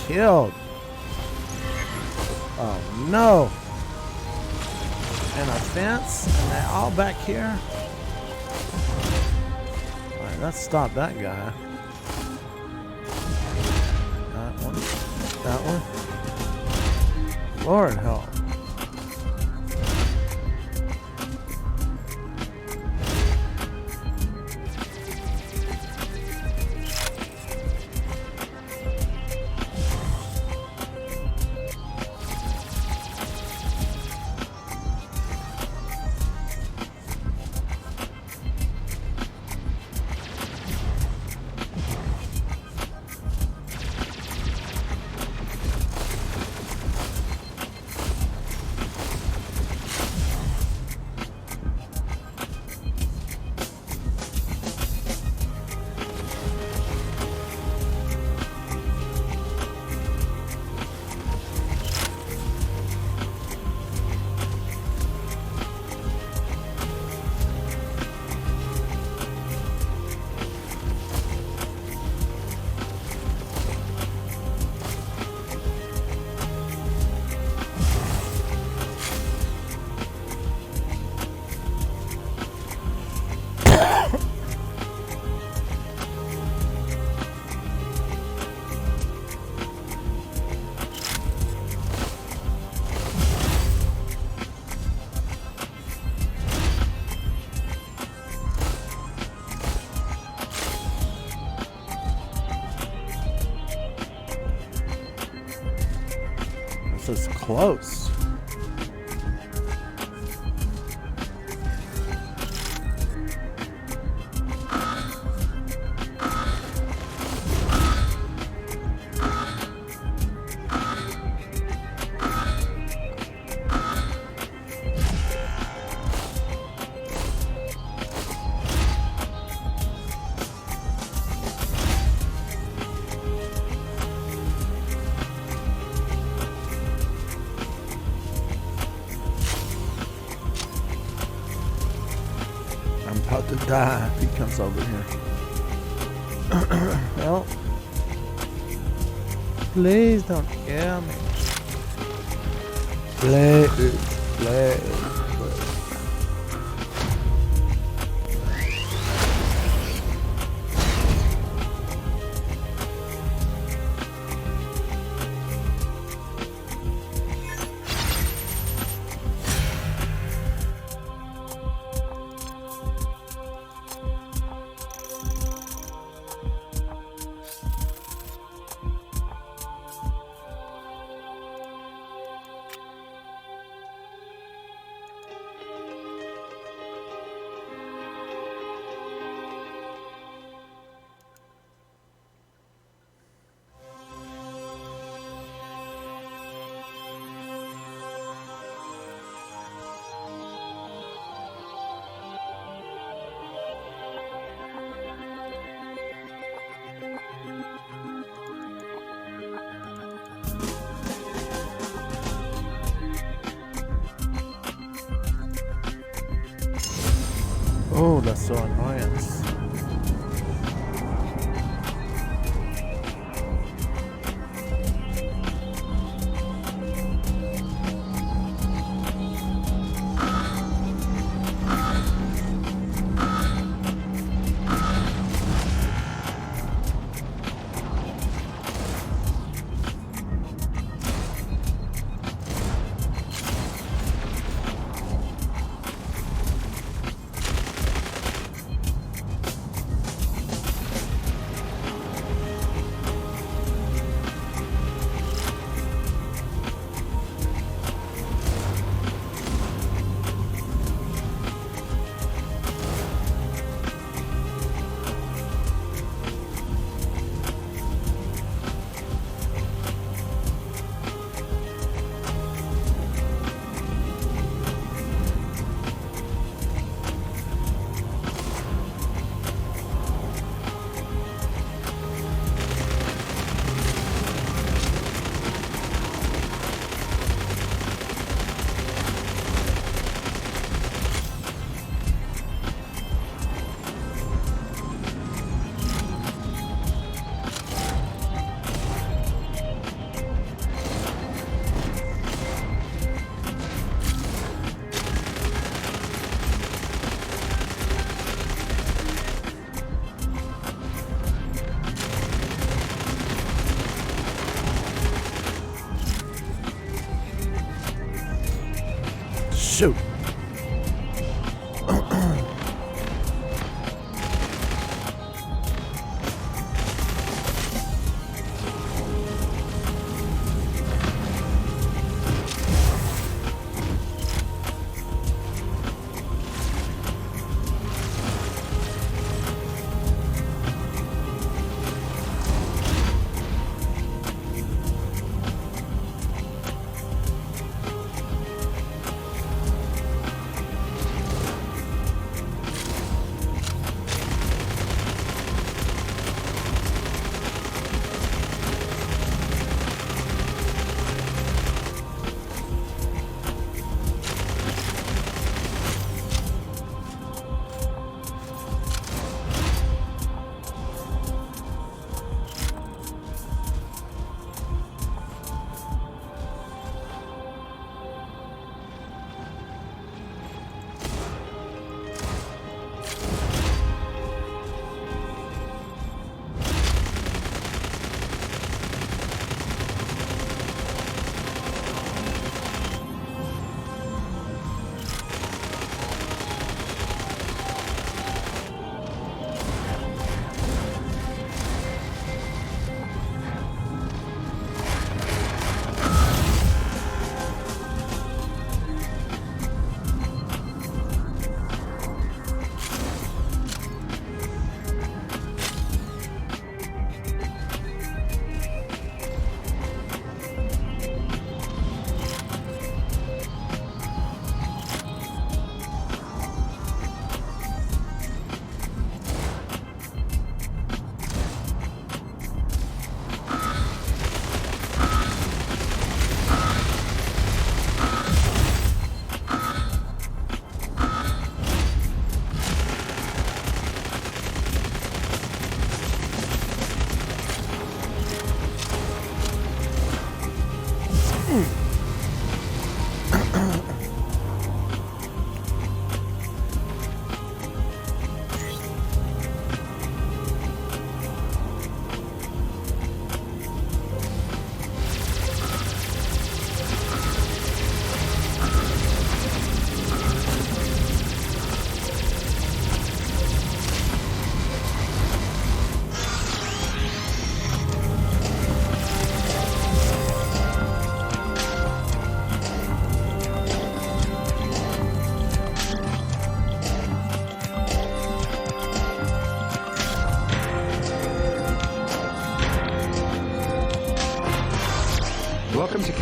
killed. Oh no. And a fence, and they're all back here. Alright, let's stop that guy. That one. That one. Lord help. This is close. About to die if he comes over here. Well, please don't kill me. Please. Oh, that's so annoying.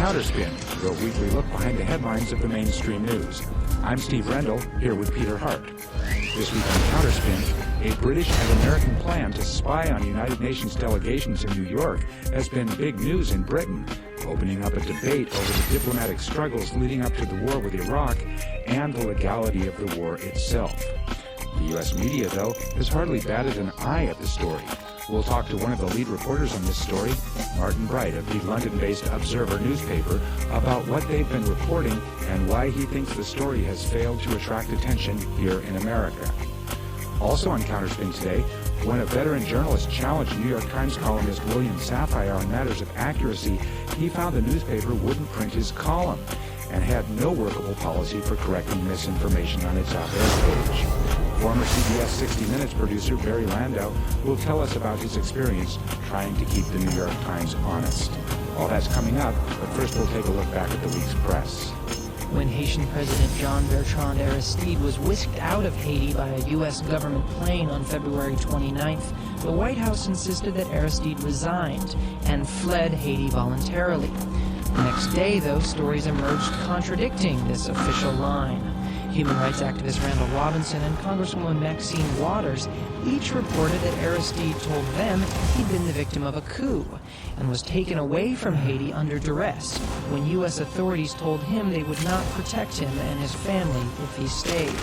Counterspin, your weekly look behind the headlines of the mainstream news. I'm Steve Rendell, here with Peter Hart. This week on Counterspin, a British and American plan to spy on United Nations delegations in New York has been big news in Britain, opening up a debate over the diplomatic struggles leading up to the war with Iraq and the legality of the war itself. The U.S. media, though, has hardly batted an eye at the story. We'll talk to one of the lead reporters on this story, Martin Bright of the London-based Observer newspaper, about what they've been reporting and why he thinks the story has failed to attract attention here in America. Also on Counterspin today, when a veteran journalist challenged New York Times columnist William Safire on matters of accuracy, he found the newspaper wouldn't print his column and had no workable policy for correcting misinformation on its op-ed page. Former CBS 60 Minutes producer Barry Landau will tell us about his experience trying to keep the New York Times honest. All that's coming up, but first we'll take a look back at the week's press. When Haitian President Jean-Bertrand Aristide was whisked out of Haiti by a U.S. government plane on February 29th, the White House insisted that Aristide resigned and fled Haiti voluntarily. The next day, though, stories emerged contradicting this official line. Human rights activist Randall Robinson and Congresswoman Maxine Waters each reported that Aristide told them he'd been the victim of a coup and was taken away from Haiti under duress when U.S. authorities told him they would not protect him and his family if he stayed.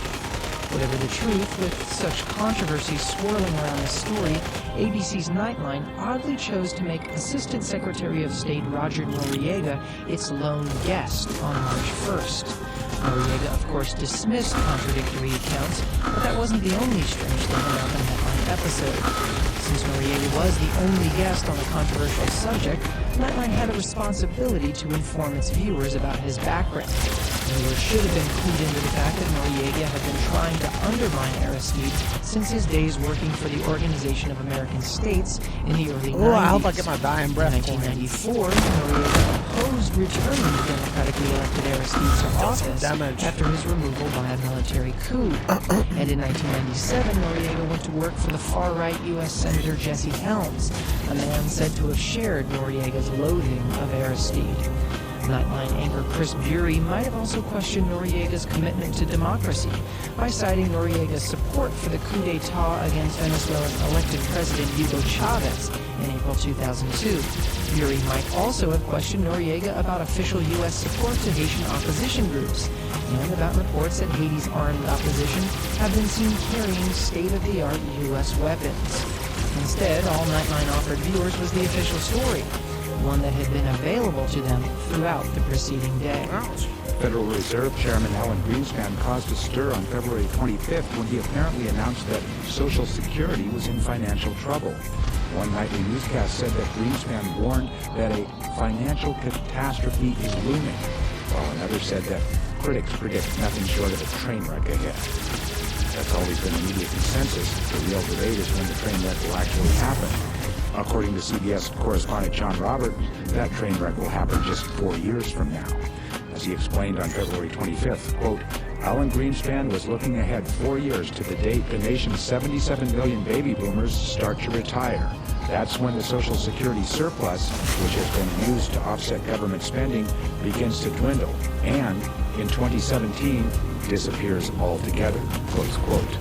Whatever the truth, with such controversy swirling around this story, ABC's Nightline oddly chose to make Assistant Secretary of State Roger Noriega its lone guest on March 1st. Noriega, of course, dismissed contradictory accounts, but that wasn't the only strange thing about the Nightline episode. Since Noriega was the only guest on a controversial subject, Nightline had a responsibility to inform its viewers about his background. Viewers should have been clued into the fact that Noriega had been trying to undermine Aristide since his days working for the Organization of American States in the early 90s. Oh, I hope I get my dying breath. In 1994, Noriega opposed returning the democratically elected Aristide to office after his removal by a military coup. And in 1997, Noriega went to work for the far-right U.S. Senator Jesse Helms, a man said to have shared Noriega's loathing of Aristide. Nightline anchor Chris Bury might have also questioned Noriega's commitment to democracy by citing Noriega's support for the coup d'etat against Venezuelan elected President Hugo Chavez in April 2002. Bury might also have questioned Noriega about official U.S. support to Haitian opposition groups and about reports that Haiti's armed opposition have been seen carrying state-of-the-art U.S. weapons. Instead, all Nightline offered viewers was the official story, one that had been available to them throughout the preceding day. Federal Reserve Chairman Alan Greenspan caused a stir on February 25th when he apparently announced that Social Security was in financial trouble. One nightly newscast said that Greenspan warned that a financial catastrophe is looming, while another said that critics predict nothing short of a train wreck ahead. That's always been the media consensus. The real debate is when the train wreck will actually happen. According to CBS correspondent John Robert, that train wreck will happen just 4 years from now. As he explained on February 25th, quote, Alan Greenspan was looking ahead 4 years to the date the nation's 77 million baby boomers start to retire. That's when the Social Security surplus, which has been used to offset government spending, begins to dwindle and, in 2017, disappears altogether, close quote.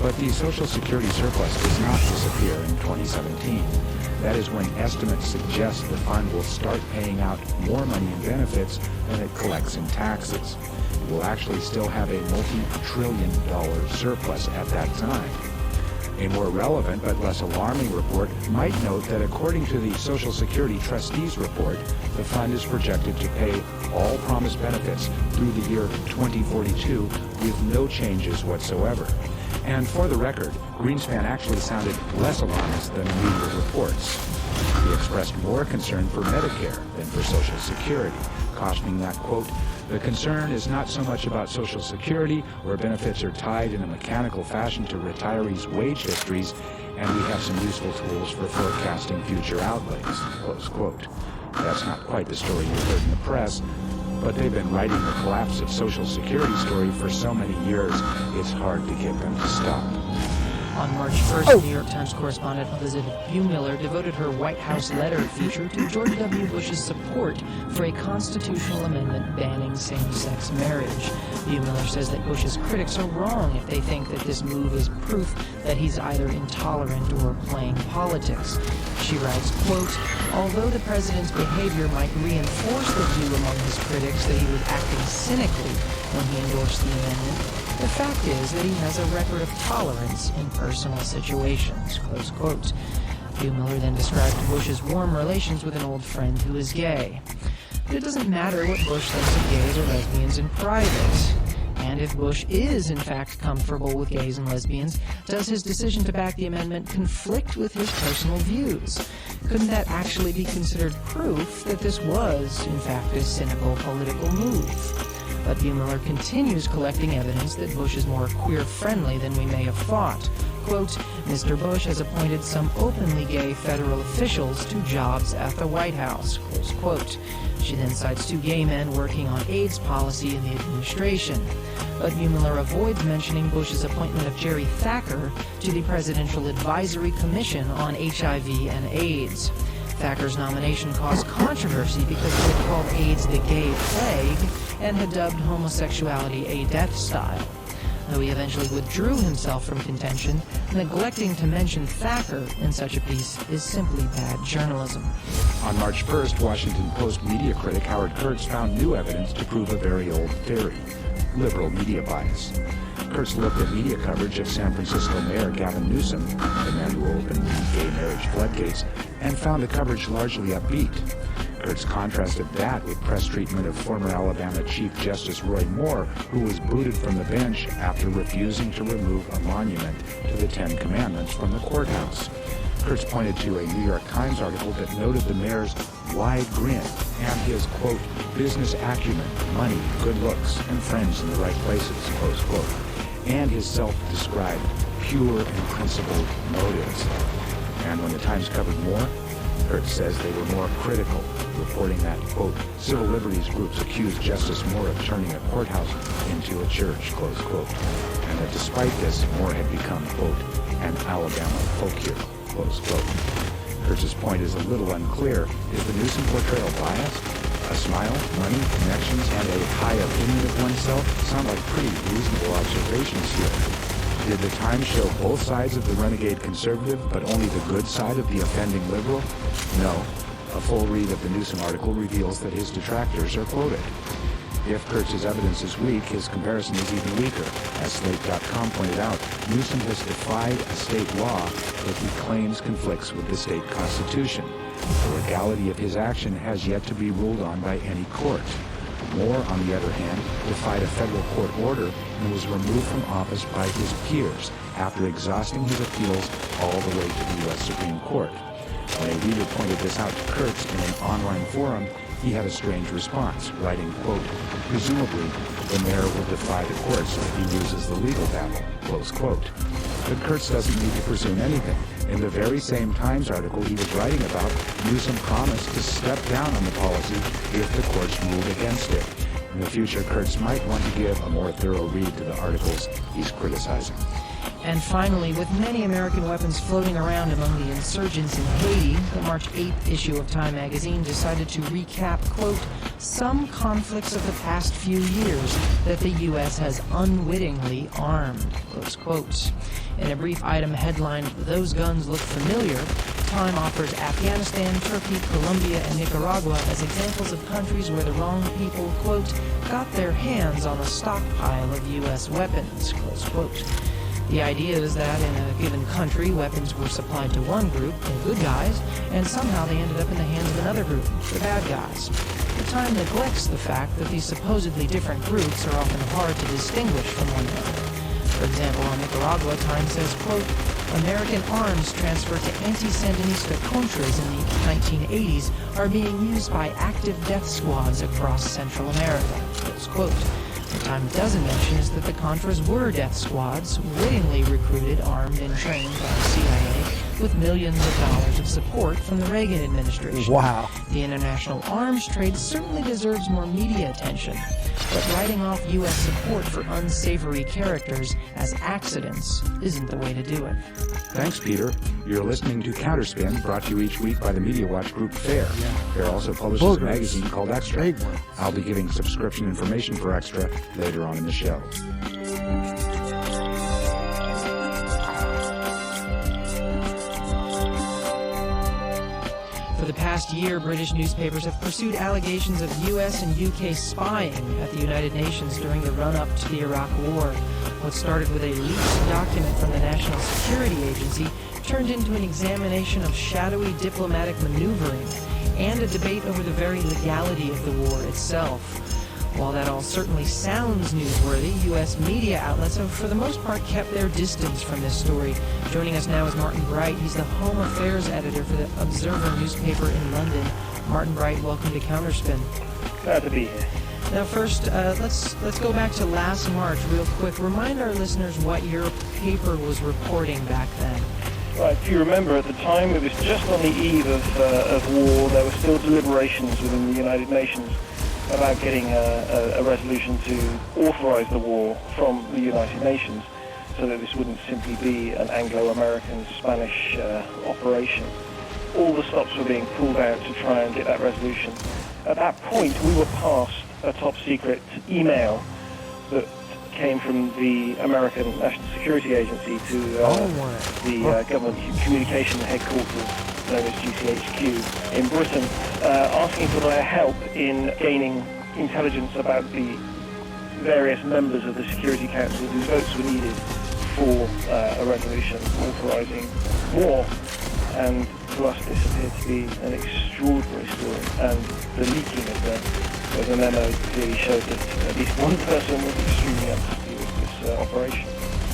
But the Social Security surplus does not disappear in 2017. That is when estimates suggest the fund will start paying out more money in benefits than it collects in taxes. It will actually still have a multi-trillion-dollar surplus at that time. A more relevant but less alarming report might note that according to the Social Security Trustees Report, the fund is projected to pay all promised benefits through the year 2042 with no changes whatsoever. And for the record, Greenspan actually sounded less alarmist than the media reports. He expressed more concern for Medicare than for Social Security, cautioning that, quote, the concern is not so much about Social Security, where benefits are tied in a mechanical fashion to retirees' wage histories, and we have some useful tools for forecasting future outlays, close quote. That's not quite the story you heard in the press, but they've been writing the collapse of Social Security story for so many years, it's hard to get them to stop. On March 1st, New York Times correspondent Elizabeth Buehmiller devoted her White House letter feature to George W. Bush's support for a constitutional amendment banning same-sex marriage. Buehmiller says that Bush's critics are wrong if they think that this move is proof that he's either intolerant or playing politics. She writes, quote, although the president's behavior might reinforce the view among his critics that he was acting cynically when he endorsed the amendment, the fact is that he has a record of tolerance in personal situations, close quote. Buehmiller then described Bush's warm relations with an old friend who is gay. But it doesn't matter what Bush thinks of gays or lesbians in private. And if Bush is, in fact, comfortable with gays and lesbians, does his decision to back the amendment conflict with his personal views? Couldn't that actually be considered proof that this was, in fact, a cynical political move? But Buehmiller continues collecting evidence that Bush is more queer-friendly than we may have thought. Quote, Mr. Bush has appointed some openly gay federal officials to jobs at the White House, close quote. She then cites 2 gay men working on AIDS policy in the administration. But Buehmiller avoids mentioning Bush's appointment of Jerry Thacker to the Presidential Advisory Commission on HIV and AIDS. Thacker's nomination caused controversy because he had called AIDS the gay plague and had dubbed homosexuality a death style. Though he eventually withdrew himself from contention, neglecting to mention Thacker in such a piece is simply bad journalism. On March 1st, Washington Post media critic Howard Kurtz found new evidence to prove a very old theory: liberal media bias. Kurtz looked at media coverage of San Francisco Mayor Gavin Newsom, the man who opened the gay marriage floodgates, and found the coverage largely upbeat. Kurtz contrasted that with press treatment of former Alabama Chief Justice Roy Moore, who was booted from the bench after refusing to remove a monument to the Ten Commandments from the courthouse. Kurtz pointed to a New York Times article that noted the mayor's wide grin and his, quote, business acumen, money, good looks, and friends in the right places, close quote, and his self-described pure and principled motives. And when the Times covered Moore, Kurtz says they were more critical, reporting that, quote, civil liberties groups accused Justice Moore of turning a courthouse into a church, close quote, and that despite this, Moore had become, quote, an Alabama folk hero, close quote. Kurtz's point is a little unclear. Is the Newsom portrayal biased? A smile, money, connections, and a high opinion of oneself sound like pretty reasonable observations here. Did the Times show both sides of the renegade conservative, but only the good side of the offending liberal? No. A full read of the Newsom article reveals that his detractors are quoted. If Kurtz's evidence is weak, his comparison is even weaker. As Slate.com pointed out, Newsom has defied a state law that he claims conflicts with the state constitution. The legality of his action has yet to be ruled on by any court. Moore, on the other hand, defied a federal court order and was removed from office by his peers after exhausting his appeals all the way to the U.S. Supreme Court. When a reader pointed this out to Kurtz in an online forum, he had a strange response, writing, quote, presumably, the mayor will defy the courts if he loses the legal battle, close quote. But Kurtz doesn't need to presume anything. In the very same Times article he was writing about, Newsom promised to step down on the policy if the courts ruled against it. In the future, Kurtz might want to give a more thorough read to the articles he's criticizing. And finally, with many American weapons floating around among the insurgents in Haiti, the March 8th issue of Time magazine decided to recap, quote, some conflicts of the past few years that the U.S. has unwittingly armed, close quote. In a brief item headlined, Those Guns Look Familiar, Time offers Afghanistan, Turkey, Colombia, and Nicaragua as examples of countries where the wrong people, quote, got their hands on a stockpile of U.S. weapons, close quote. The idea is that in a given country, weapons were supplied to one group, the good guys, and somehow they ended up in the hands of another group, the bad guys. The Time neglects the fact that these supposedly different groups are often hard to distinguish from one another. For example, on Nicaragua, Time says, quote, American arms transferred to anti-Sandinista Contras in the 1980s are being used by active death squads across Central America, close quote. What Time doesn't mention is that the Contras were death squads, wittingly recruited, armed, and trained by the CIA with millions of dollars of support from the Reagan administration. Wow. The international arms trade certainly deserves more media attention, but writing off U.S. support for unsavory characters as accidents isn't the way to do it. Thanks, Peter. You're listening to Counterspin, brought to you each week by the Media Watch Group FAIR. FAIR also publishes a magazine called Extra. Big one. I'll be giving subscription information for Extra later on in the show. For the past year, British newspapers have pursued allegations of U.S. and U.K. spying at the United Nations during the run-up to the Iraq War. What started with a leaked document from the National Security Agency turned into an examination of shadowy diplomatic maneuvering and a debate over the very legality of the war itself. While that all certainly sounds newsworthy, U.S. media outlets have for the most part kept their distance from this story. Joining us now is Martin Bright. He's the Home Affairs editor for the Observer newspaper in London. Martin Bright, welcome to Counterspin. Glad to be here. Now first, let's go back to last March real quick. Remind our listeners what your paper was reporting back then. Right, if you remember, at the time it was just on the eve of war. There were still deliberations within the United Nations about getting a resolution to authorize the war from the United Nations, so that this wouldn't simply be an Anglo-American Spanish operation. All the stops were being pulled out to try and get that resolution. At that point, we were past a top-secret email that came from the American National Security Agency to the government communication headquarters, known as GCHQ, in Britain, asking for their help in gaining intelligence about the various members of the Security Council whose votes were needed for a resolution authorizing war. And to us this appeared to be an extraordinary story, and the leaking of the memo clearly showed that at least one person was extremely unhappy with this operation.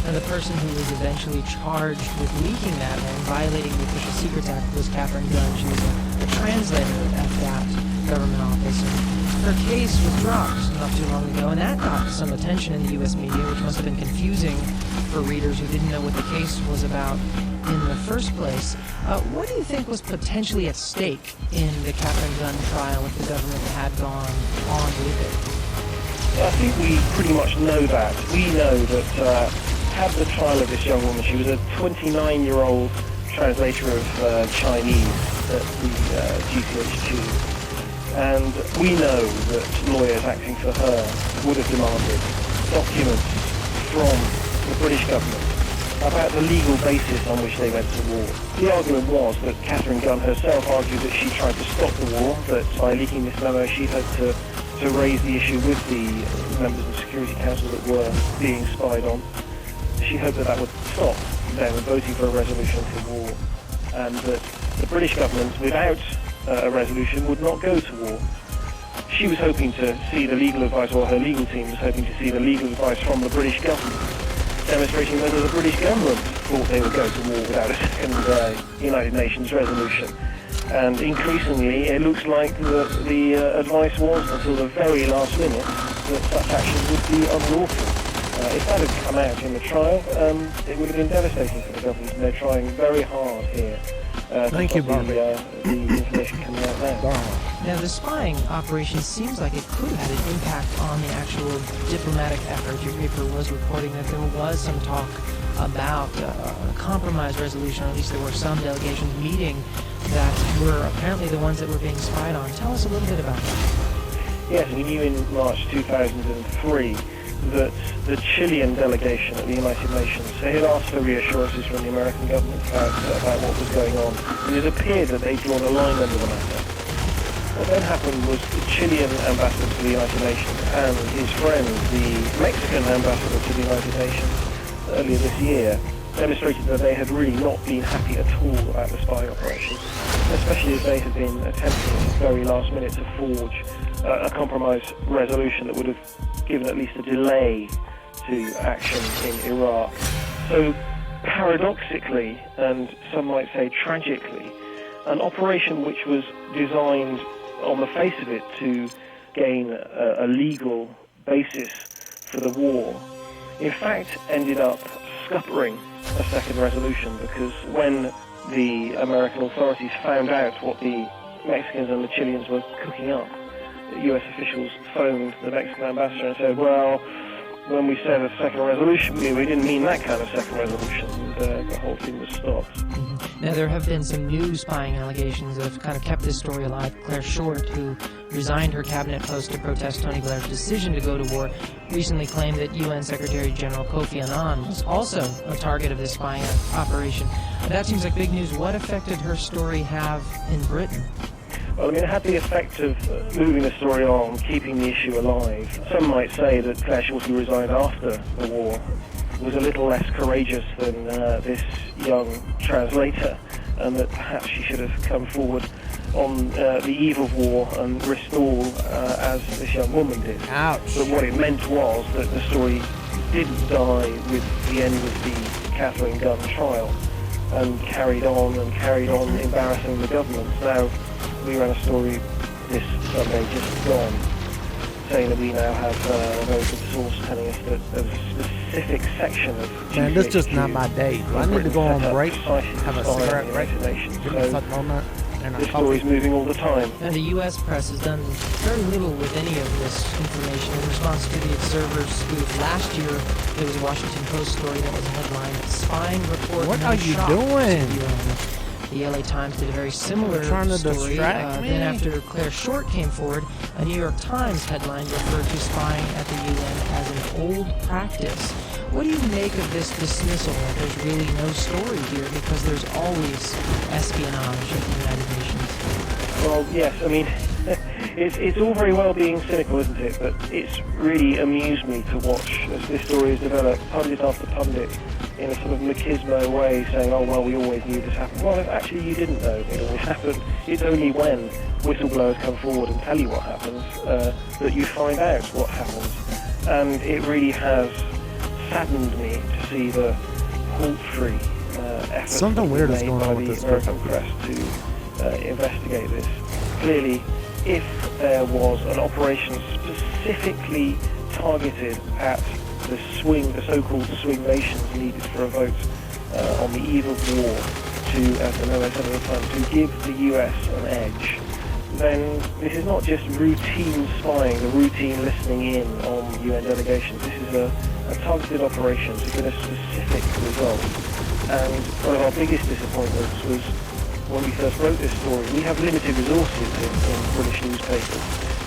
And the person who was eventually charged with leaking that and violating the Official Secrets Act was Katharine Gun. She was a translator at that government office. And her case was dropped not too long ago, and that got some attention in the U.S. media, which must have been confusing for readers who didn't know what the case was about in the first place. What do you think was potentially at stake in the Katharine Gun trial if the government had gone on with it? I think we pretty much know that. We know that had the trial of this young woman, she was a 29-year-old translator of Chinese at the GCHQ, and we know that lawyers acting for her would have demanded documents from the British government about the legal basis on which they went to war. The argument was that Katharine Gun herself argued that she tried to stop the war, that by leaking this memo she had to raise the issue with the members of the Security Council that were being spied on. She hoped that would stop them voting for a resolution to war, and that the British government, without a resolution, would not go to war. She was hoping to see the legal advice, or her legal team was hoping to see the legal advice from the British government, demonstrating whether the British government thought they would go to war without a second United Nations resolution. And increasingly, it looks like the advice was, until the very last minute, that such action would be unlawful. If that had come out in the trial, it would have been devastating for the government, and they're trying very hard here Thank you, Bobby. the information coming out now. Now, the spying operation seems like it could have had an impact on the actual diplomatic effort. Your paper was reporting that there was some talk about a compromise resolution, or at least there were some delegations meeting that were apparently the ones that were being spied on. Tell us a little bit about that. Yes, we knew in March 2003 that the Chilean delegation at the United Nations, they had asked for reassurances from the American government about what was going on, and it appeared that they'd drawn a line under the matter. What then happened was the Chilean ambassador to the United Nations and his friend, the Mexican ambassador to the United Nations, earlier this year, demonstrated that they had really not been happy at all about the spy operation, especially as they had been attempting at the very last minute to forge a compromise resolution that would have given at least a delay to action in Iraq. So paradoxically, and some might say tragically, an operation which was designed on the face of it to gain a legal basis for the war, in fact ended up scuppering a second resolution, because when the American authorities found out what the Mexicans and the Chileans were cooking up, US officials phoned the Mexican ambassador and said, well, when we said a second resolution, we didn't mean that kind of second resolution, and the whole thing was stopped. Now, there have been some new spying allegations that have kind of kept this story alive. Claire Short, who resigned her cabinet post to protest Tony Blair's decision to go to war, recently claimed that UN Secretary General Kofi Annan was also a target of this spying operation. That seems like big news. What effect did her story have in Britain? Well, I mean, it had the effect of moving the story on, keeping the issue alive. Some might say that Claire Short, who resigned after the war, was a little less courageous than this young translator, and that perhaps she should have come forward on the eve of war and risked all as this young woman did. Ouch. But what it meant was that the story didn't die with the end of the Kathleen Gunn trial, and carried on, embarrassing the government. Now, we ran a story this Sunday just gone, saying that we now have a very good source telling us that there was a specific section of... Man, this is just not my day. Do I need to go on break, have a cigarette break, give me something on that, and a this coffee? story's moving all the time. And the U.S. press has done very little with any of this information in response to the Observer's scoop. Last year, there was a Washington Post story that was a headline, Spying Report What No are you Shock to doing? UN. The LA Times did a very similar Trying to story. distract me? Then after Claire Short came forward, a New York Times headline referred to spying at the UN as an old practice. What do you make of this dismissal that there's really no story here because there's always espionage at the United Nations? Well, yes, I mean, it's all very well being cynical, isn't it? But it's really amused me to watch as this story has developed, pundit after pundit, in a sort of machismo way, saying, oh, well, we always knew this happened. Well, actually, you didn't know it always happened. It's only when whistleblowers come forward and tell you what happens that you find out what happens. And it really has saddened me to see the paltry effort Something weird is going on with the this American press to investigate this. Clearly, if there was an operation specifically targeted at the so-called swing nations needed for a vote on the eve of war to, as the memo said at the time, to give the US an edge, then this is not just routine spying, the routine listening in on UN delegations. This is a targeted operation to get a specific result. And one of our biggest disappointments was when we first wrote this story. We have limited resources in British newspapers.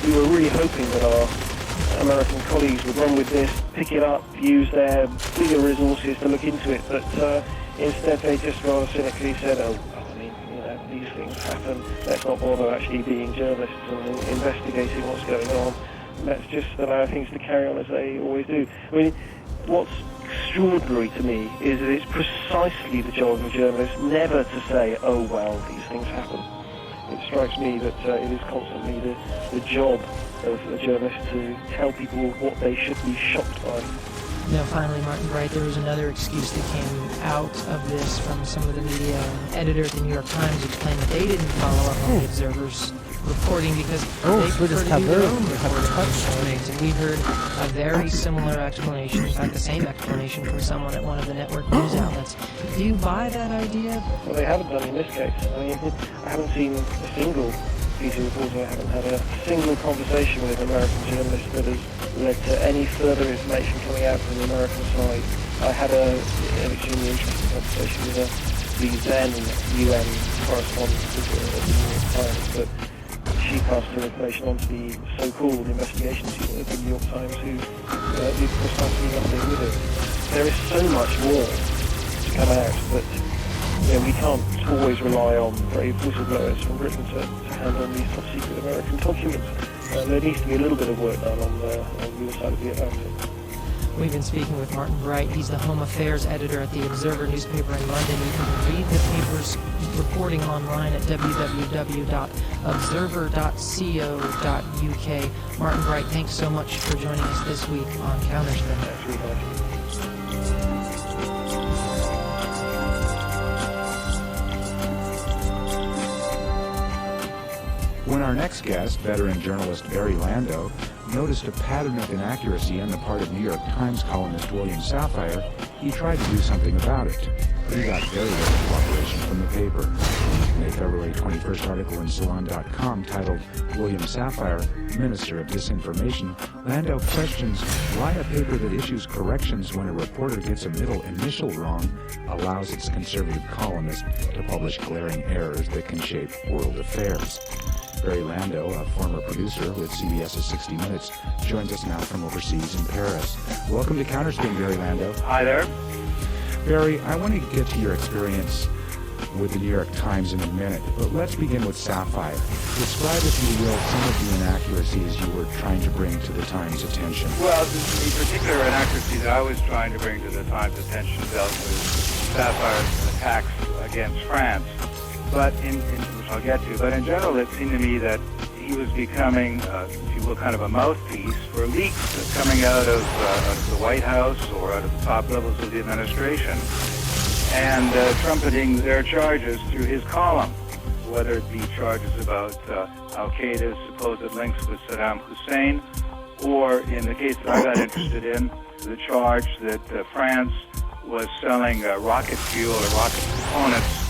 We were really hoping that our American colleagues would run with this, pick it up, use their bigger resources to look into it, but instead they just rather cynically said, I mean, you know, these things happen, let's not bother actually being journalists and investigating what's going on, let's just allow things to carry on as they always do. I mean, what's extraordinary to me is that it's precisely the job of a journalist never to say, oh well, these things happen. It strikes me that it is constantly the job of a journalist to tell people what they should be shocked by. Now, finally, Martin Bright, there was another excuse that came out of this from some of the media. An editor at the New York Times explained that they didn't follow up on the Observer's reporting because they prefer to do their own reporting. And we heard a very similar explanation, in fact, the same explanation from someone at one of the network news outlets. Do you buy that idea? Well, they haven't done in this case. I mean, I haven't seen a single piece of reporting. I haven't had a single conversation with an American journalist that has led to any further information coming out from the American side. I had an extremely interesting conversation with the then UN correspondent of the New York Times, but she passed her information on to the so-called investigations team at the New York Times who did precisely nothing with it. There is so much more to come out, but we can't always rely on brave whistleblowers from Britain to hand on these top-secret American documents. There needs to be a little bit of work done on your side of the Atlantic. We've been speaking with Martin Bright. He's the Home Affairs editor at the Observer newspaper in London. You can read the paper's reporting online at www.observer.co.uk. Martin Bright, thanks so much for joining us this week on Counterspin. That's really nice. When our next guest, veteran journalist Barry Lando, noticed a pattern of inaccuracy on the part of New York Times columnist William Safire, He tried to do something about it, but he got very little cooperation from the paper. In a February 21st article in Salon.com titled William Safire, Minister of Disinformation, Landau questions why a paper that issues corrections when a reporter gets a middle initial wrong allows its conservative columnist to publish glaring errors that can shape world affairs. Barry Landau, a former producer with CBS's 60 Minutes, joins us now from overseas in Paris. Welcome to Counterspin, Barry Landau. Hi there. Barry, I want to get to your experience with the New York Times in a minute, but let's begin with Safire. Describe, if you will, some of the inaccuracies you were trying to bring to the Times' attention. Well, the particular inaccuracy that I was trying to bring to the Times' attention dealt with Safire's attacks against France, but which I'll get to. But in general, it seemed to me that he was becoming, if you will, kind of a mouthpiece for leaks that's coming out of the White House or out of the top levels of the administration, and trumpeting their charges through his column, whether it be charges about al-Qaeda's supposed links with Saddam Hussein, or in the case that I got interested in, the charge that France was selling rocket fuel or rocket components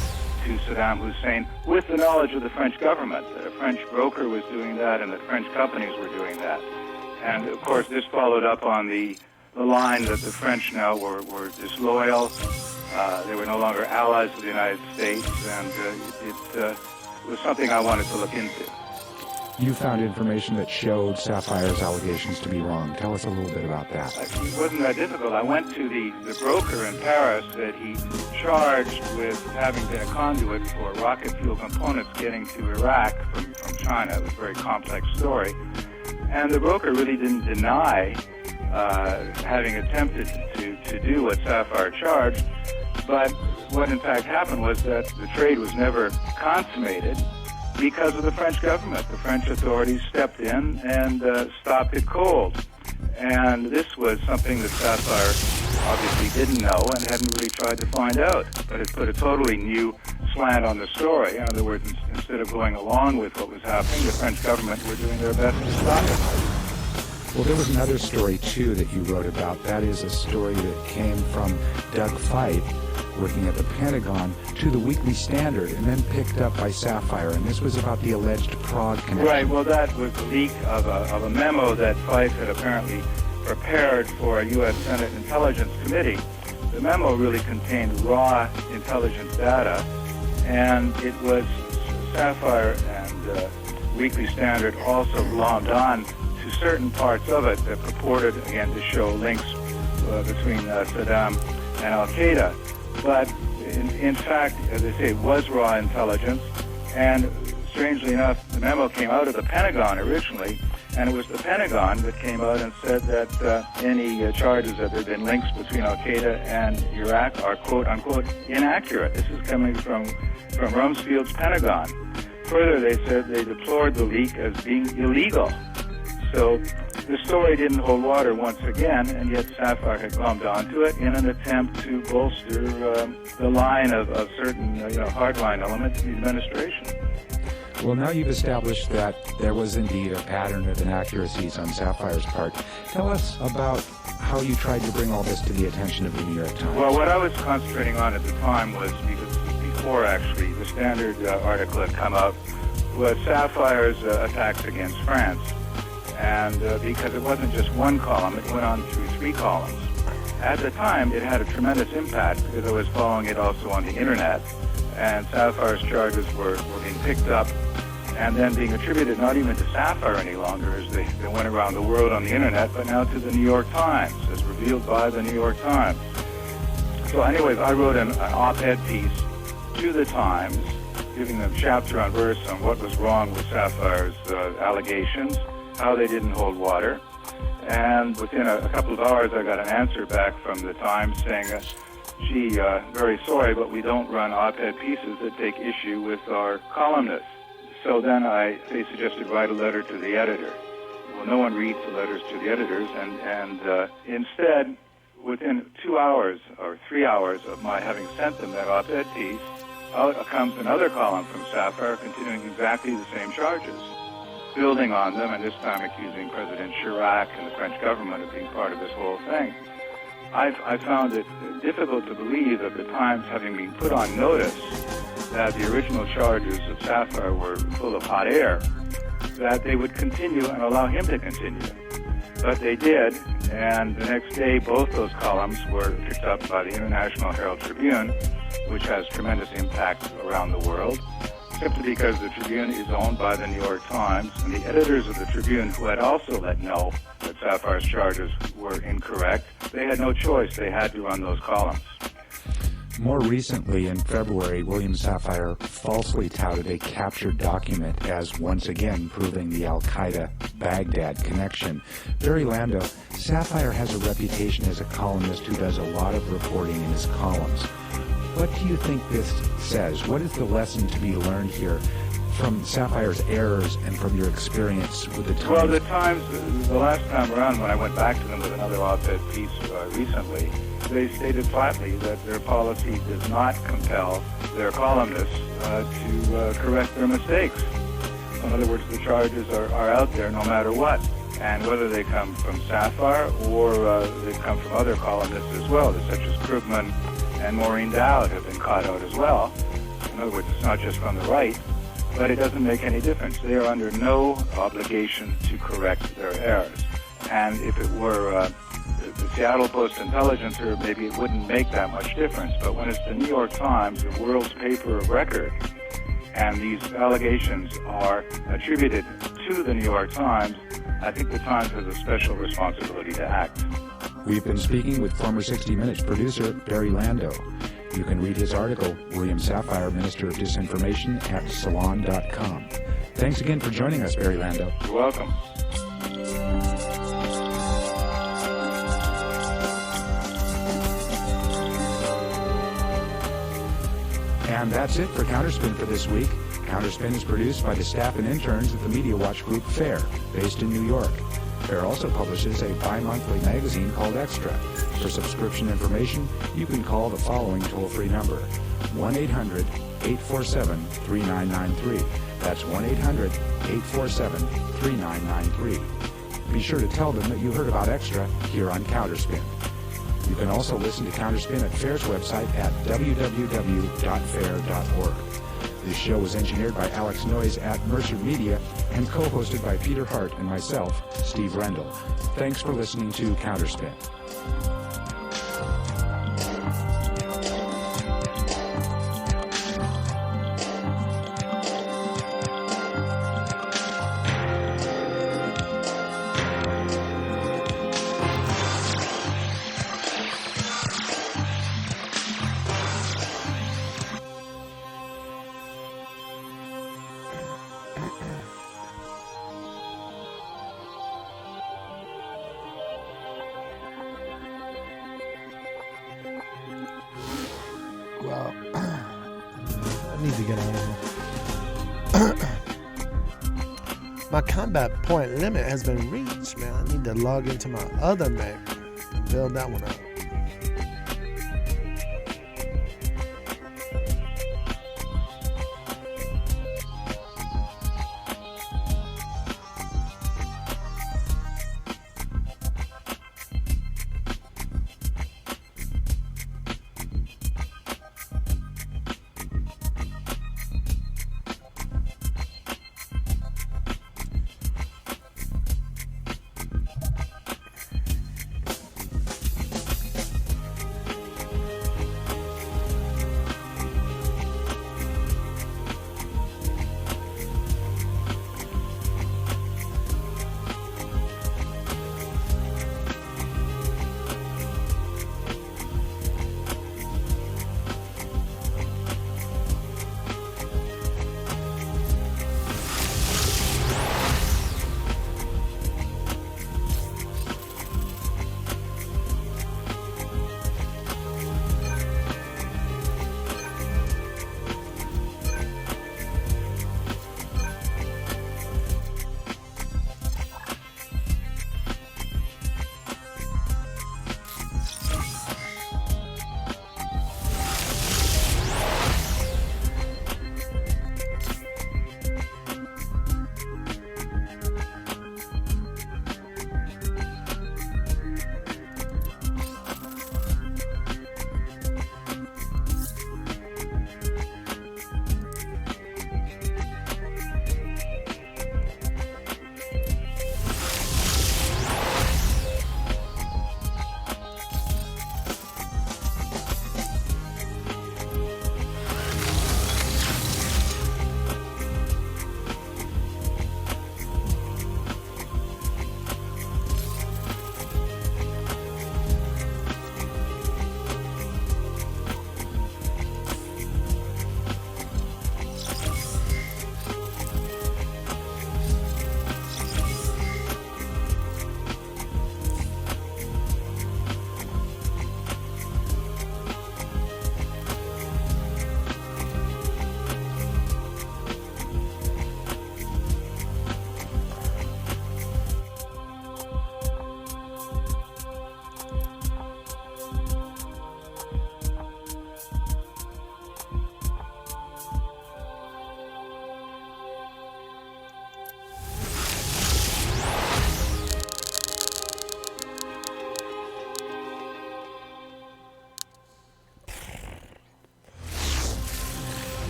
to Saddam Hussein with the knowledge of the French government, that a French broker was doing that and that French companies were doing that. And of course this followed up on the line that the French now were disloyal. They were no longer allies of the United States, and it was something I wanted to look into. You found information that showed Safire's allegations to be wrong. Tell us a little bit about that. It wasn't that difficult. I went to the broker in Paris that he charged with having been a conduit for rocket fuel components getting to Iraq from China. It was a very complex story. And the broker really didn't deny having attempted to do what Safire charged. But what in fact happened was that the trade was never consummated because of the French government. The French authorities stepped in and stopped it cold. And this was something that Safire obviously didn't know and hadn't really tried to find out. But it put a totally new slant on the story. In other words, instead of going along with what was happening, the French government were doing their best to stop it. Well, there was another story, too, that you wrote about. That is a story that came from Doug Feith, working at the Pentagon, to the Weekly Standard, and then picked up by Safire. And this was about the alleged Prague connection. Right. Well, that was the leak of a memo that Feith had apparently prepared for a U.S. Senate Intelligence Committee. The memo really contained raw intelligence data, and it was Safire and Weekly Standard also glommed on to certain parts of it that purported, again, to show links between Saddam and al-Qaeda. But in fact, as I say, it was raw intelligence, and strangely enough, the memo came out of the Pentagon originally, and it was the Pentagon that came out and said that any charges that there had been links between al-Qaeda and Iraq are quote-unquote inaccurate. This is coming from Rumsfeld's Pentagon. Further, they said they deplored the leak as being illegal. So the story didn't hold water once again, and yet Safire had glommed onto it in an attempt to bolster the line of certain hardline elements of the administration. Well, now you've established that there was indeed a pattern of inaccuracies on Safire's part. Tell us about how you tried to bring all this to the attention of the New York Times. Well, what I was concentrating on at the time was, because before actually the Standard article had come out, was Safire's attacks against France. And because it wasn't just one column, it went on through 3 columns. At the time, it had a tremendous impact because I was following it also on the internet. And Safire's charges were being picked up and then being attributed not even to Safire any longer as they went around the world on the internet, but now to the New York Times, as revealed by the New York Times. So anyways, I wrote an op-ed piece to the Times, giving them chapter on verse on what was wrong with Safire's allegations, how they didn't hold water. And within a couple of hours, I got an answer back from the Times saying, gee, very sorry, but we don't run op-ed pieces that take issue with our columnists. So then they suggested write a letter to the editor. Well, no one reads the letters to the editors, and instead, within 2 hours or 3 hours of my having sent them that op-ed piece, out comes another column from Safire continuing exactly the same charges, building on them, and this time accusing President Chirac and the French government of being part of this whole thing. I found it difficult to believe that the Times, having been put on notice that the original charges of Sapphire were full of hot air, that they would continue and allow him to continue. But they did, and the next day both those columns were picked up by the International Herald Tribune, which has tremendous impact around the world, simply because the Tribune is owned by the New York Times, and the editors of the Tribune, who had also let know that Sapphire's charges were incorrect, they had no choice. They had to run those columns. More recently, in February, William Sapphire falsely touted a captured document as once again proving the Al-Qaeda Baghdad connection. Barry Lando, Sapphire has a reputation as a columnist who does a lot of reporting in his columns. What do you think this says? What is the lesson to be learned here from Sapphire's errors and from your experience with the Times? Well, the Times, the last time around when I went back to them with another op-ed piece recently, they stated flatly that their policy does not compel their columnists to correct their mistakes. In other words, the charges are out there no matter what. And whether they come from Sapphire or they come from other columnists as well, such as Krugman and Maureen Dowd have been caught out as well. In other words, it's not just from the right, but it doesn't make any difference. They are under no obligation to correct their errors. And if it were the Seattle Post-Intelligencer, maybe it wouldn't make that much difference. But when it's the New York Times, the world's paper of record, and these allegations are attributed to the New York Times, I think the Times has a special responsibility to act. We've been speaking with former 60 Minutes producer Barry Lando. You can read his article, William Sapphire, Minister of Disinformation, at Salon.com. Thanks again for joining us, Barry Lando. You're welcome. And that's it for Counterspin for this week. Counterspin is produced by the staff and interns at the Media Watch Group FAIR, based in New York. FAIR also publishes a bi-monthly magazine called Extra. For subscription information, you can call the following toll-free number, 1-800-847-3993. That's 1-800-847-3993. Be sure to tell them that you heard about Extra here on Counterspin. You can also listen to Counterspin at FAIR's website at www.fair.org. This show was engineered by Alex Noyes at Mercer Media and co-hosted by Peter Hart and myself, Steve Rendell. Thanks for listening to Counterspin. Well, I need to get out of here. My combat point limit has been reached, man. I need to log into my other Mac and build that one up.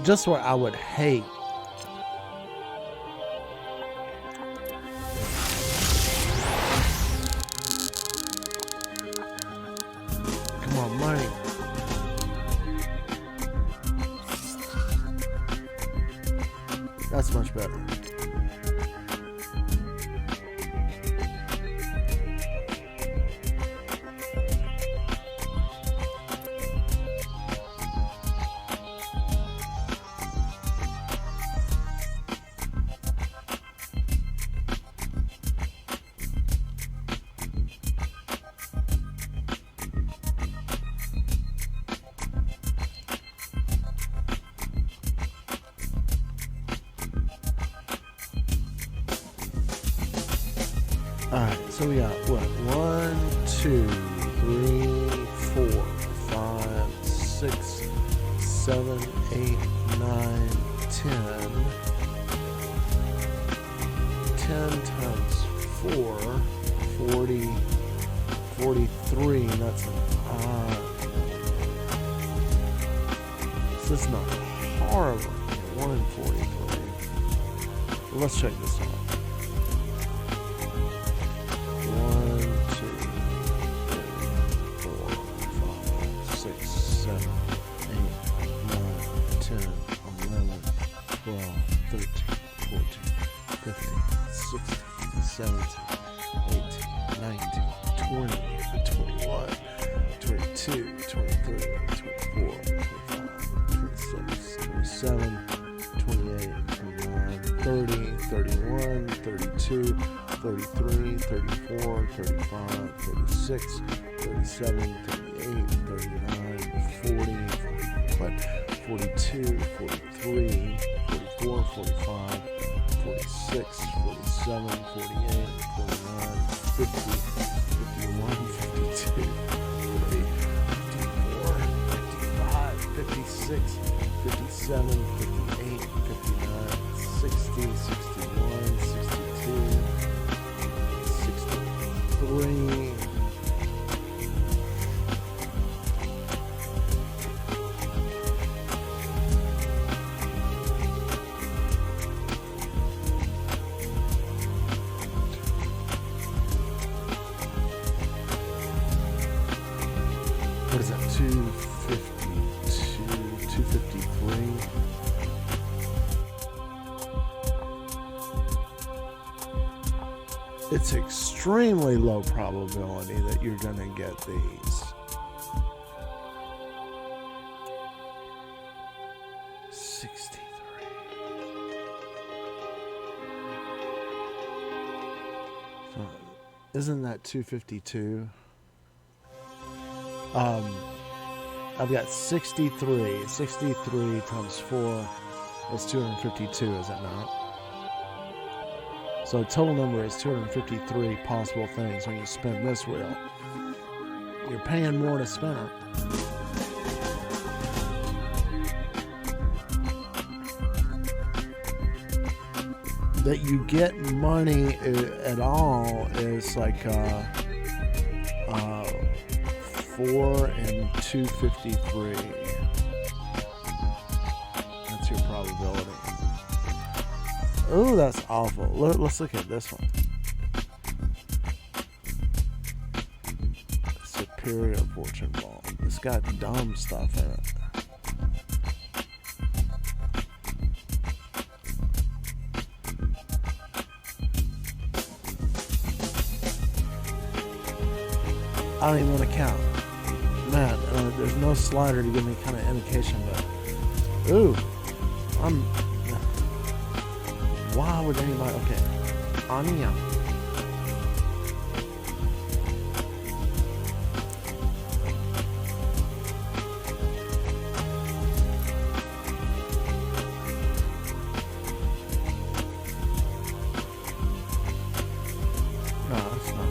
just where I would hate. Come on, money. That's much better. Alright, so we got what? 1, 2, 3, 4, 5, 6, 7, 8, 9, 10. 10 times 4, 40, 43. That's an odd. So it's not horrible. 1 and 43. Let's check this out. 17, 18, 19, 20, 21, 22, 23, 24, 25, 26, 27, 28, 29, 30, 31, 32, 33, 34, 35, 36, 37, 38, 39, 40, 42, 43, 44, 45, 46, 47, 48, 49, 50, 51, 52, 53, 54, 55, 56, 57, 58, 59, 60, 61, 62, 63. What is that? 252, 253. It's extremely low probability that you're going to get these. 63. So, isn't that 252? I've got 63. 63 times 4 is 252, is it not? So the total number is 253 possible things when you spin this wheel. You're paying more to spin it. That you get money at all is like 4 and 253. That's your probability. Oh, that's awful. Let's look at this one. Superior fortune ball. It's got dumb stuff in it. I don't even want to count. Man, there's no slider to give me kind of indication, but ooh, why would anybody? Okay, Anya. No, that's not.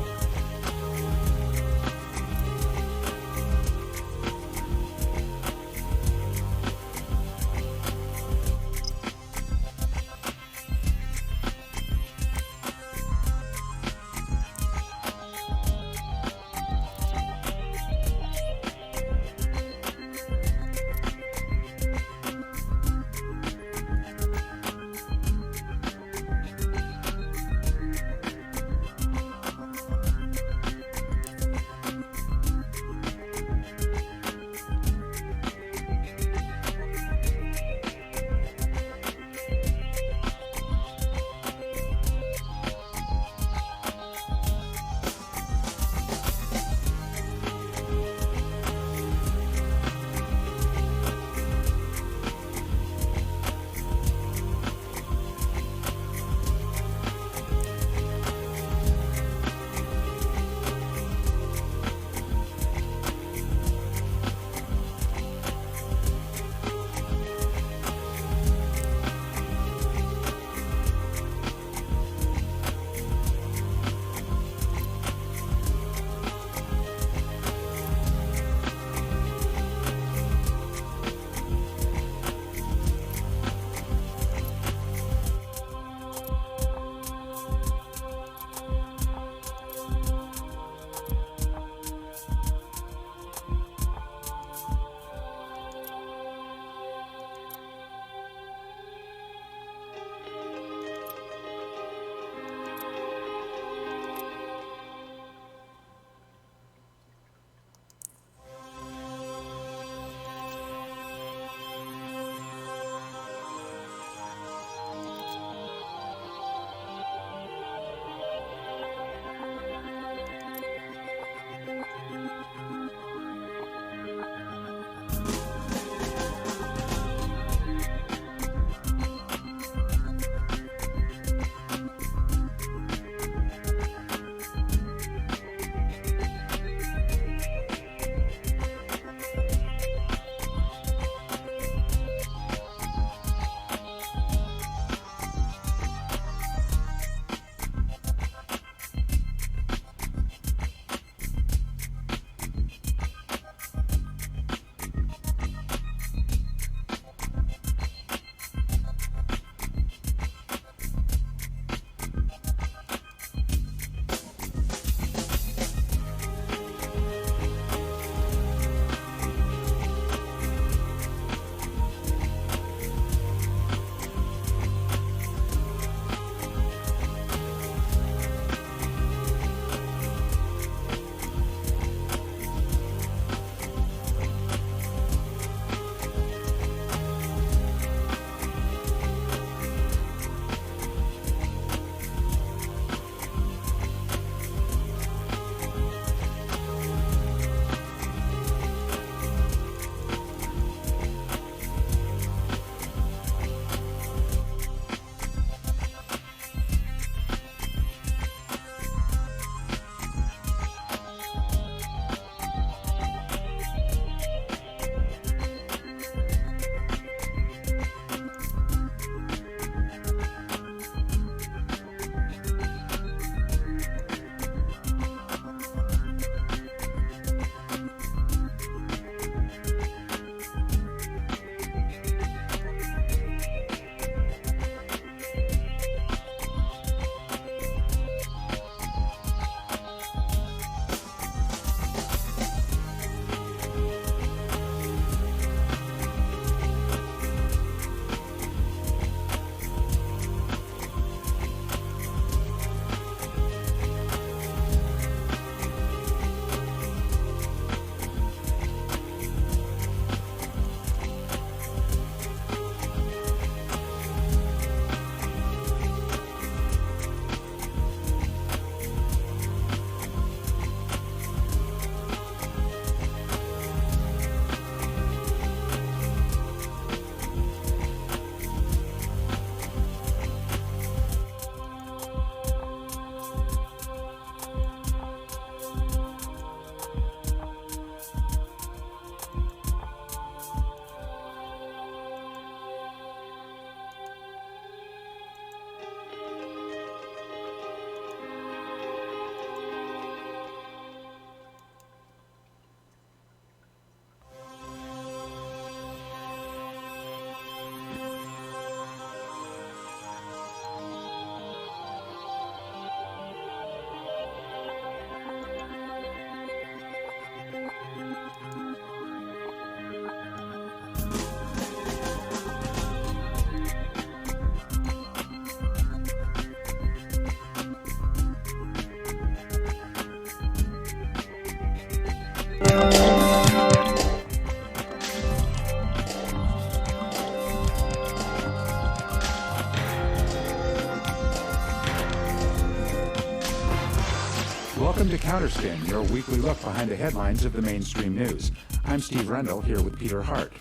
Counterspin, your weekly look behind the headlines of the mainstream news. I'm Steve Rendell, here with Peter Hart.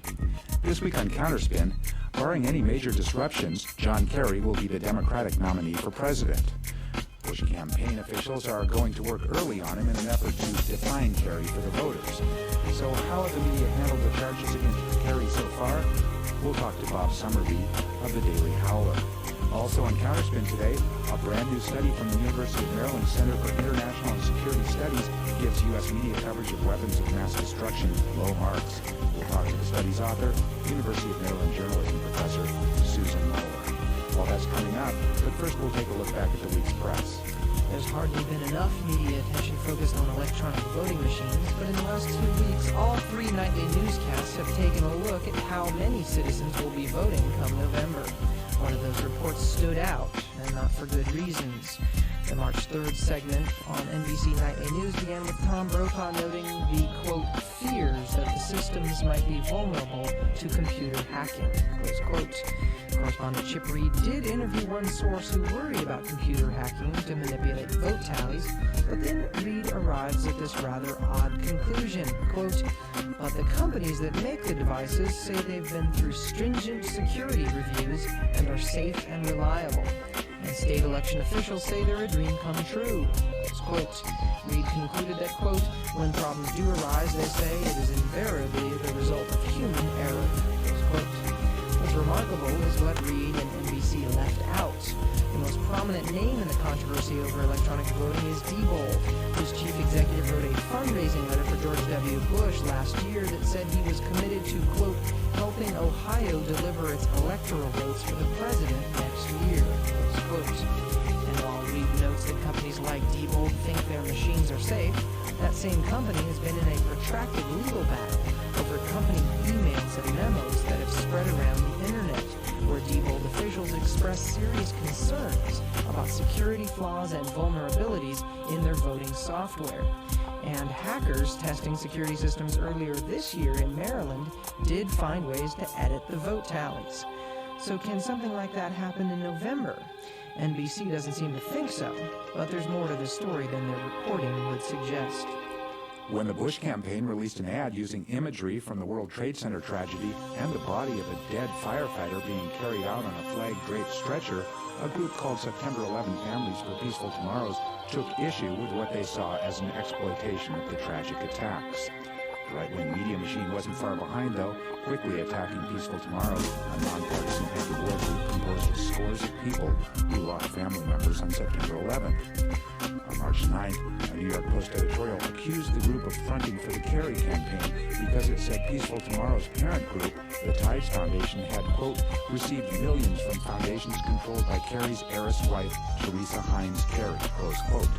This week on Counterspin, barring any major disruptions, John Kerry will be the Democratic nominee for president. Bush campaign officials are going to work early on him in an effort to define Kerry for the voters. So how have the media handled the charges against Kerry so far? We'll talk to Bob Summerby of the Daily Howler. Also on Counterspin today, a brand new study from the University of Maryland Center for International and Security Studies gives U.S. media coverage of weapons of mass destruction low marks. We'll talk to the study's author, University of Maryland journalism professor Susan Moeller. All that's coming up, but first we'll take a look back at the week's press. There's hardly been enough media attention focused on electronic voting machines, but in the last 2 weeks, all 3 nightly newscasts have taken a look at how many citizens will be voting come November. One of those reports stood out, and not for good reasons. The March 3rd segment on NBC Nightly News began with Tom Brokaw noting the, quote, fears that the systems might be vulnerable to computer hacking, close quote. Correspondent Chip Reed did interview one source who worried about computer hacking to manipulate vote tallies, but then Reed arrives at this rather odd conclusion, quote, but the companies that make the devices say they've been through stringent security reviews and are safe and reliable. And state election officials say they're a dream come true. Quote, Reed concluded that, quote, when problems do arise, they say it is invariably the result of human error. Quote. What's remarkable is what Reed and NBC left out. The most prominent name in the controversy over electronic voting is Diebold, whose chief executive wrote a fundraising letter for George W. Bush last year that said he was committed to, quote, helping Ohio deliver its electoral votes for the president next year, close quote. And while Reed notes that companies like Diebold think their machines are safe, that same company has been in a protracted legal battle over company emails and memos that have spread around the internet, where Diebold officials express serious concerns about security flaws and vulnerabilities in their voting software. And hackers testing security systems earlier this year in Maryland did find ways to edit the vote tallies. So can something like that happen in November? NBC doesn't seem to think so, but there's more to the story than their reporting would suggest. When the Bush campaign released an ad using imagery from the World Trade Center tragedy and the body of a dead firefighter being carried out on a flag-draped stretcher, a group called September 11 Families for Peaceful Tomorrows took issue with what they saw as an exploitation of the tragic attacks. The right-wing media machine wasn't far behind, though, quickly attacking Peaceful Tomorrows, a nonpartisan anti-war group composed of scores of people who lost family members on September 11th. On March 9th, a New York Post editorial accused the group of fronting for the Kerry campaign because it said Peaceful Tomorrow's parent group, the Tides Foundation, had, quote, received millions from foundations controlled by Kerry's heiress wife, Teresa Heinz Kerry, close quote.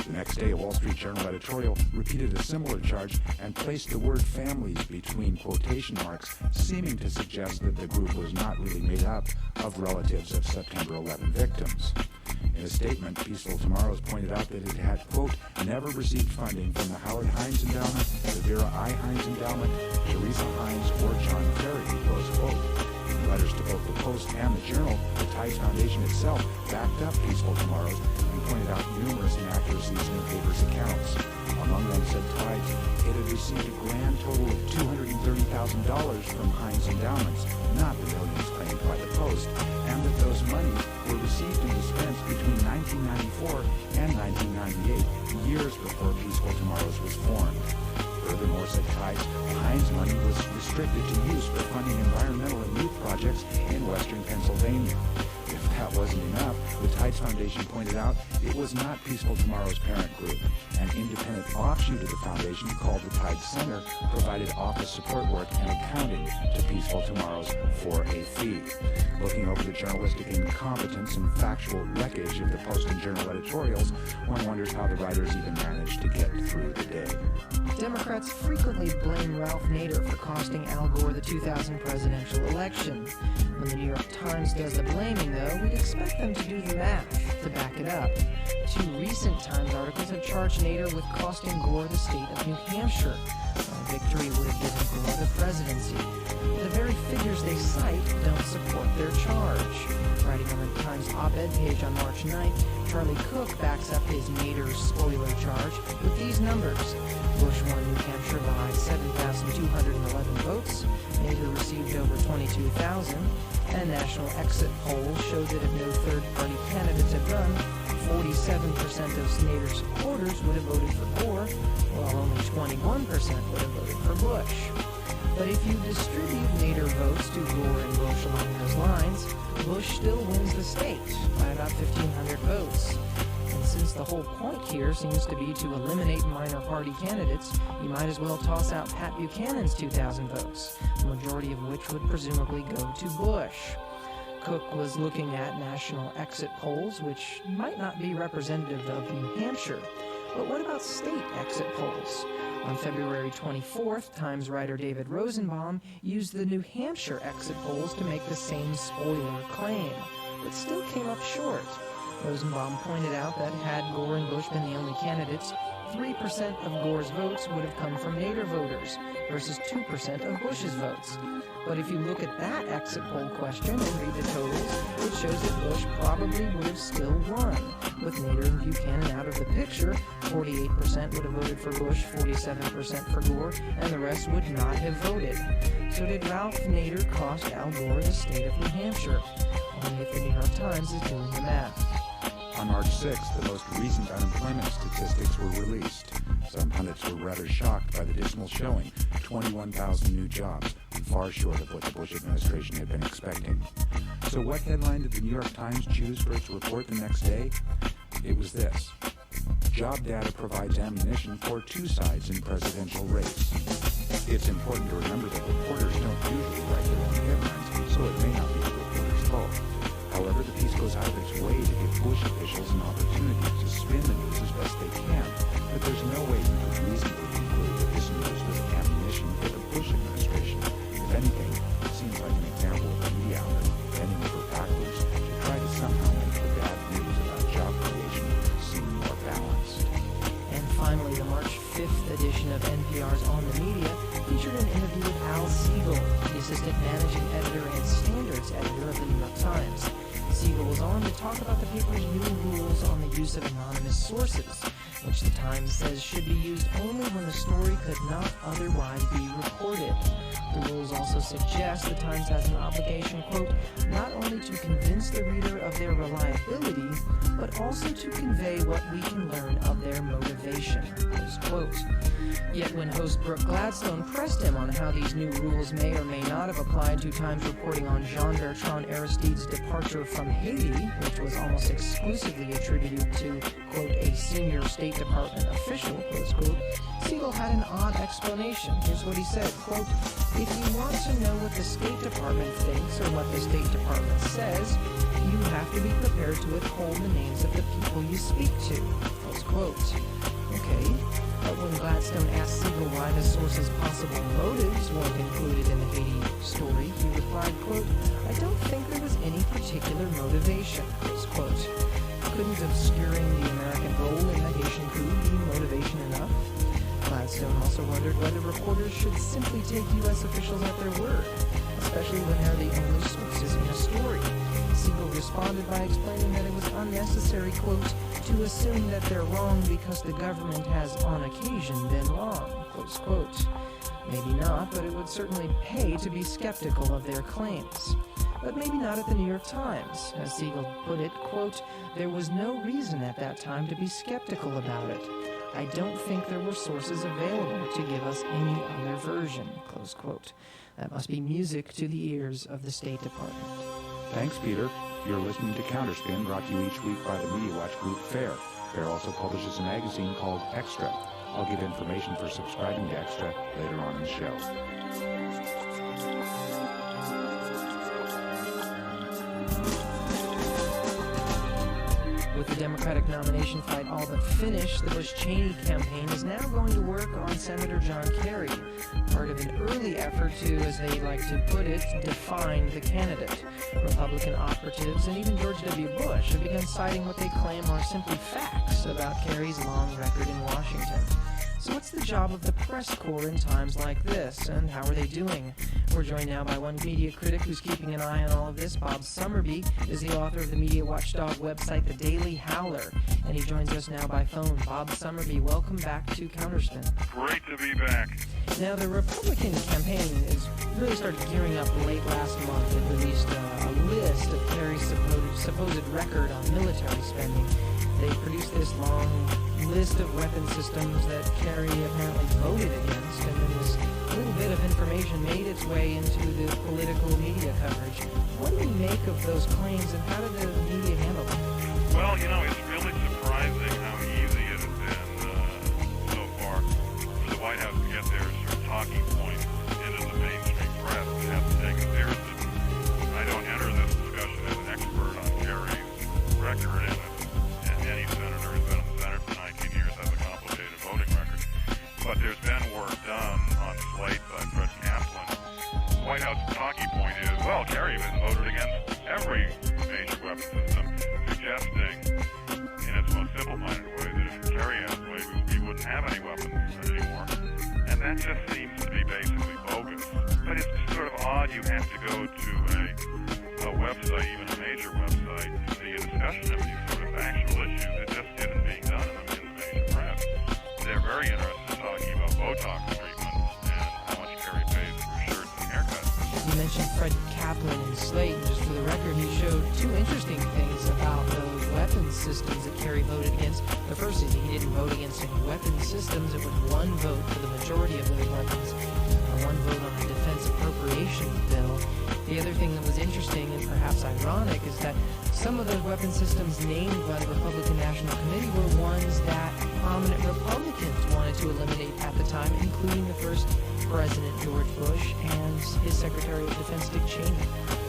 The next day, a Wall Street Journal editorial repeated a similar charge and placed the word families between quotation marks, seeming to suggest that the group was not really made up of relatives of September 11 victims. In a statement, Peaceful Tomorrows pointed out that it had, quote, never received funding from the Howard Hines Endowment, the Vera I. Hines Endowment, Teresa Hines, or John Kerry, close quote. In letters to both the Post and the Journal, the Tides Foundation itself backed up Peaceful Tomorrows and pointed out numerous inaccuracies in the paper's accounts. Among them, said Tides, it had received a grand total of $230,000 from Hines Endowments, not the millions claimed by the Post, and that those monies were received and dispensed between 1994 and 1998, years before Peaceful Tomorrows was formed. Furthermore, said Tides, Hines money was restricted to use for funding environmental and youth projects in western Pennsylvania. If that wasn't enough, the Tides Foundation pointed out it was not Peaceful Tomorrow's parent group. An independent offshoot of the foundation called the Tides Center provided office support work and accounting to Peaceful Tomorrows for a fee. Looking over the journalistic incompetence and factual wreckage of the Post and Journal editorials, one wonders how the writers even managed to get through the day. Democrats frequently blame Ralph Nader for costing Al Gore the 2000 presidential election. When the New York Times does the blaming, though, we we'd expect them to do the math to back it up. 2 recent Times articles have charged Nader with costing Gore the state of New Hampshire. A victory would have given Gore the presidency. The very figures they cite don't support their charge. Writing on the Times op-ed page on March 9th, Charlie Cook backs up his Nader spoiler charge with these numbers. Bush won New Hampshire by 7,211 votes. Nader received over 22,000. And national exit polls showed that if no third-party candidates had run, 47% of Nader's supporters would have voted for Gore, while only 21% would have voted for Bush. But if you distribute Nader votes to Gore and Bush along those lines, Bush still wins the state by about 1,500 votes. And since the whole point here seems to be to eliminate minor party candidates, you might as well toss out Pat Buchanan's 2,000 votes, the majority of which would presumably go to Bush. Cook was looking at national exit polls, which might not be representative of New Hampshire. But what about state exit polls? On February 24th, Times writer David Rosenbaum used the New Hampshire exit polls to make the same spoiler claim, but still came up short. Rosenbaum pointed out that had Gore and Bush been the only candidates, 3% of Gore's votes would have come from Nader voters versus 2% of Bush's votes. But if you look at that exit poll question and read the totals, it shows that Bush probably would have still won. With Nader and Buchanan out of the picture, 48% would have voted for Bush, 47% for Gore, and the rest would not have voted. So did Ralph Nader cost Al Gore the state of New Hampshire? Only if the New York Times is doing the math. On March 6th, the most recent unemployment statistics were released. Some pundits were rather shocked by the dismal showing, 21,000 new jobs, far short of what the Bush administration had been expecting. So what headline did the New York Times choose for its report the next day? It was this: job data provides ammunition for 2 sides in presidential race. It's important to remember that reporters don't usually write their own headlines, so it may not be the reporter's fault. However, the piece goes out of its way to give Bush officials an opportunity to spin the news as best they can, but there's no way you could reasonably conclude that this news was ammunition for the Bush administration. If anything, it seems like an example of a media outlet bending over backwards to try to somehow make the bad news about job creation seem more balanced. And finally, the March 5th edition of NPR's On the Media featured an interview with Al Siegel, the assistant managing editor and standards editor of the New York Times. Siegel was on to talk about the paper's new rules on the use of anonymous sources, which the Times says should be used only when the story could not otherwise be reported. The rules also suggest the Times has an obligation, quote, not only to convince the reader of their reliability, but also to convey what we can learn of their motivation, close quote. Yet when host Brooke Gladstone pressed him on how these new rules may or may not have applied to Times reporting on Jean-Bertrand Aristide's departure from Haiti, which was almost exclusively attributed to, quote, a senior State Department official, close quote, Siegel had an odd explanation. Here's what he said, quote, if you want to know what the State Department thinks or what the State Department says, you have to be prepared to withhold the names of the people you speak to, close quote. Okay, but when Gladstone asked Siegel why the source's possible motives weren't included in the Haiti story, he replied, quote, I don't think there was any particular motivation, close quote. Couldn't obscuring the American role in the Haitian coup be motivation enough? Gladstone also wondered whether reporters should simply take U.S. officials at their word, especially when they're the only sources in a story. Siegel responded by explaining that it was unnecessary, quote, to assume that they're wrong because the government has on occasion been wrong, close quote. Maybe not, but it would certainly pay to be skeptical of their claims. But maybe not at the New York Times. As Siegel put it, quote, there was no reason at that time to be skeptical about it. I don't think there were sources available to give us any other version, close quote. That must be music to the ears of the State Department. Thanks, Peter. You're listening to Counterspin, brought to you each week by the Media Watch group FAIR. FAIR also publishes a magazine called Extra. I'll give information for subscribing to Extra later on in the show. With the Democratic nomination fight all but finished, the Bush-Cheney campaign is now going to work on Senator John Kerry, part of an early effort to, as they like to put it, define the candidate. Republican operatives and even George W. Bush have begun citing what they claim are simply facts about Kerry's long record in Washington. So what's the job of the press corps in times like this, and how are they doing? We're joined now by one media critic who's keeping an eye on all of this. Bob Summerby is the author of the media watchdog website The Daily Howler, and he joins us now by phone. Bob Summerby, welcome back to Counterspin. Great to be back. Now, the Republican campaign is really started gearing up late last month. It released a list of Kerry's supposed record on military spending. They produced this long list of weapon systems that Kerry apparently voted against, and then this little bit of information made its way into the political media coverage. What do you make of those claims, and how did the media handle them? Well, it's really surprising how easy it has been so far for the White House to get their sort of talking points into the mainstream press. They have to take it seriously. I don't enter this discussion as an expert on Kerry's record, and any senator who's been in the Senate for 19 years has a complicated voting record. But there's been work done on Slate by Fred Kaplan. The White House talking point is, well, Kerry has voted against every major weapon system, suggesting, in its most simple-minded way, that if Kerry has the way, we wouldn't have any weapons anymore. And that just seems to be basically bogus. But it's sort of odd you have to go to a website, even a major website, to see a discussion of these sort of factual issues. It just isn't being done in the major press. They're very interested in talking about Botox treatments and how much Kerry pays for shirts and haircuts. You mentioned Fred Kaplan and Slate, and just for the record, he showed two interesting things about those weapons systems that Kerry voted against. The first is he didn't vote against any weapons systems. It was one vote for the majority of those weapons, one vote on the defense appropriation bill. The other thing that was interesting and perhaps ironic is that some of those weapon systems named by the Republican National Committee were ones that prominent Republicans wanted to eliminate at the time, including the first President George Bush and his Secretary of Defense Dick Cheney.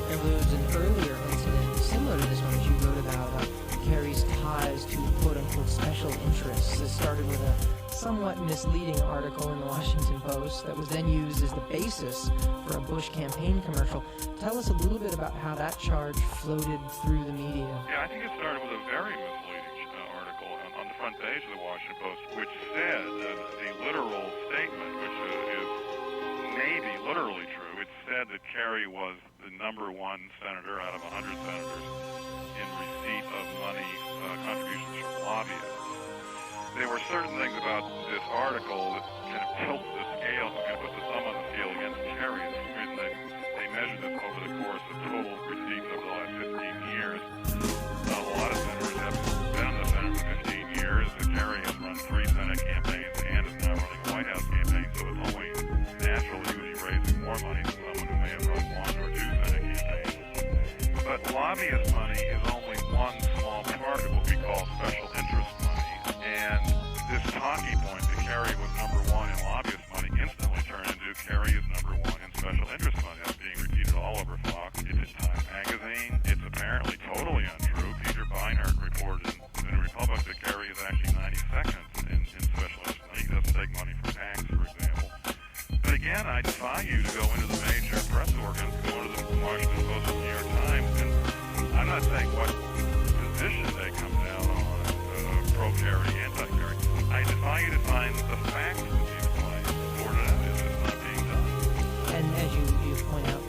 There was an earlier incident similar to this one that you wrote about, Kerry's ties to quote-unquote special interests. This started with a somewhat misleading article in the Washington Post that was then used as the basis for a Bush campaign commercial. Tell us a little bit about how that charge floated through the media. Yeah, I think it started with a very misleading article on the front page of the Washington Post, which said the literal statement, which is maybe literally true, it said that Kerry was the number one senator out of 100 senators in receipt of money contributions from lobbyists. There were certain things about this article that kind of tilt the scale, kind of put the thumb on the scale against Kerry. The reason they measured this over the course of total receipts over the last 15 years. A lot of senators have been in the Senate for 15 years. Kerry has run 3 Senate campaigns and is now running a White House campaign, so it's only natural that he would be raising more money than someone who may have run 1 or 2 Senate campaigns. But lobbyist money is only one small part of what we call special interest money. And this talking point that Kerry was number one in lobbyist money instantly turned into Kerry is number one in special interest money. That's being repeated all over Fox. It's in Time Magazine. It's apparently totally untrue. Peter Beinart reported in the Republic that Kerry is actually 92nd in special interest money. He doesn't take money from PACs, for example. But again, I defy you to go into the major press organs, go into the Washington Post and New York Times, and I'm not saying what position they come down on, pro-Kerry, anti-Kerry. I defy you to find the facts that these claims supported out. It's just not being done. And as you point out,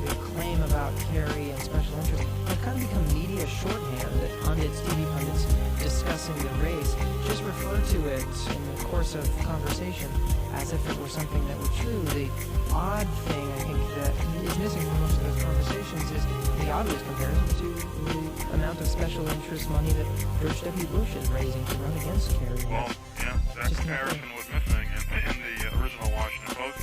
the claim about Kerry and special interest have kind of become media shorthand that pundits, TV pundits, discussing the race just refer to it in the course of conversation as if it were something that were true. The odd thing, I think, that is missing from most of those conversations is the obvious comparison to the amount of special interest money that George W. Bush is raising to run against Kerry. Well, yeah, that comparison was missing in the original Washington Post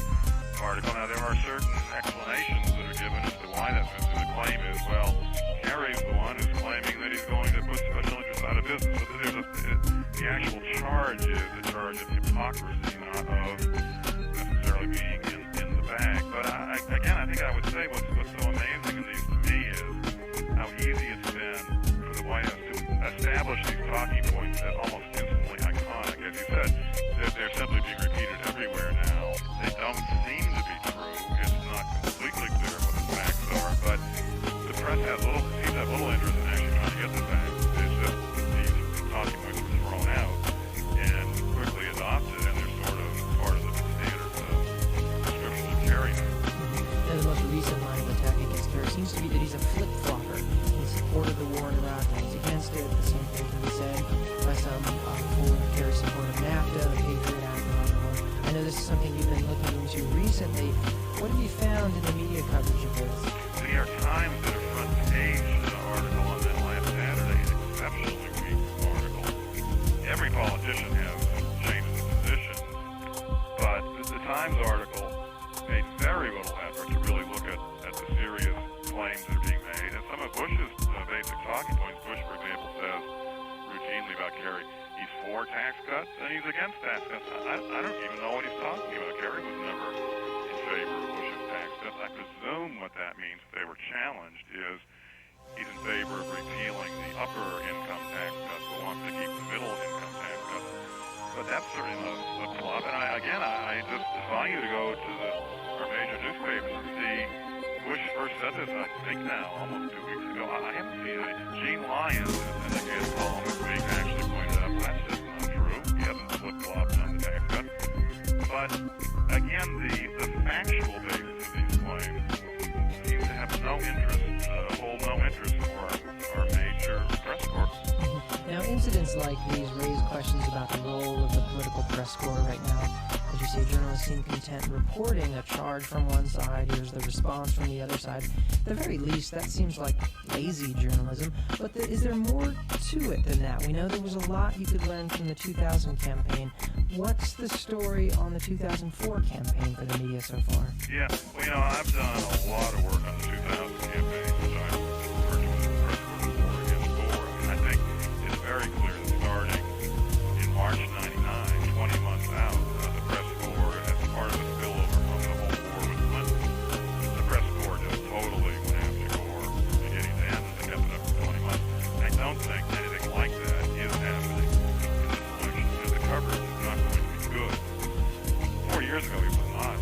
article. Now, there are certain explanations that are given as to why that's missing. The claim is, well, Kerry's the one who's claiming that he's going to put special interests out of business. So the actual charge is a charge of hypocrisy, not of necessarily being in the bag. But I think I would say what's so amazing in these to me is how easy it's been for the White House to establish established these talking points as almost instantly iconic. As you said, they're simply being repeated everywhere now. They don't seem to be true. It's not completely clear what the facts are, but the press seems to have little interest in actually trying to get the facts. It's just these talking points were thrown out and quickly adopted, and they're sort of part of the standard description of Kerry. And the most recent line of attack against Kerry seems to be that he's a flip-flopper. He supported the war in Iraq, and he's against it. The same thing can be said by some for Kerry's support of NAFTA, the Patriot Act, and on and on. I know this is something you've been looking into recently. What have you found in the media coverage of this? The New York Times did a front page article on that last Saturday, an exceptionally weak article. Every politician has changed his position, but the Times article made very little effort to really look at the serious claims that are being made. And some of Bush's basic talking points, Bush, for example, says routinely about Kerry, he's for tax cuts and he's against tax cuts. I don't even know what he's talking about. Kerry was never in favor of Bush's tax cuts. I presume what that means, if they were challenged, is he's in favor of repealing the upper income tax cuts, but wants to keep the middle income tax cuts. But that's certainly not a flip flop. And I just defy you to go to our major newspapers and see Bush first said this, I think now, almost 2 weeks ago. I haven't seen it. Gene Lyons in the Gazette column this week actually pointed out that's just not true. He hasn't flip-flopped on the tax cut. But again, the factual basis of these claims seems to have no interest, hold no interest for our major press corps. Now, incidents like these raise questions about the role of the political press corps right now. As you say, journalists seem content reporting a charge from one side, here's the response from the other side. At the very least, that seems like lazy journalism, but is there more to it than that? We know there was a lot you could learn from the 2000 campaign. What's the story on the 2004 campaign for the media so far? Yeah, well, I've done a lot of work on the 2000 campaign, which I referred to as the press corps war against Gore. I think it's very clear that starting in March 99, 20 months out, the press corps, as part of the spillover from the whole war with Clinton, the press corps just totally went after Gore beginning to end, and they kept it up for 20 months. I don't think anything like that is happening in this election, and the coverage is not going to be good. 4 years ago, he was not.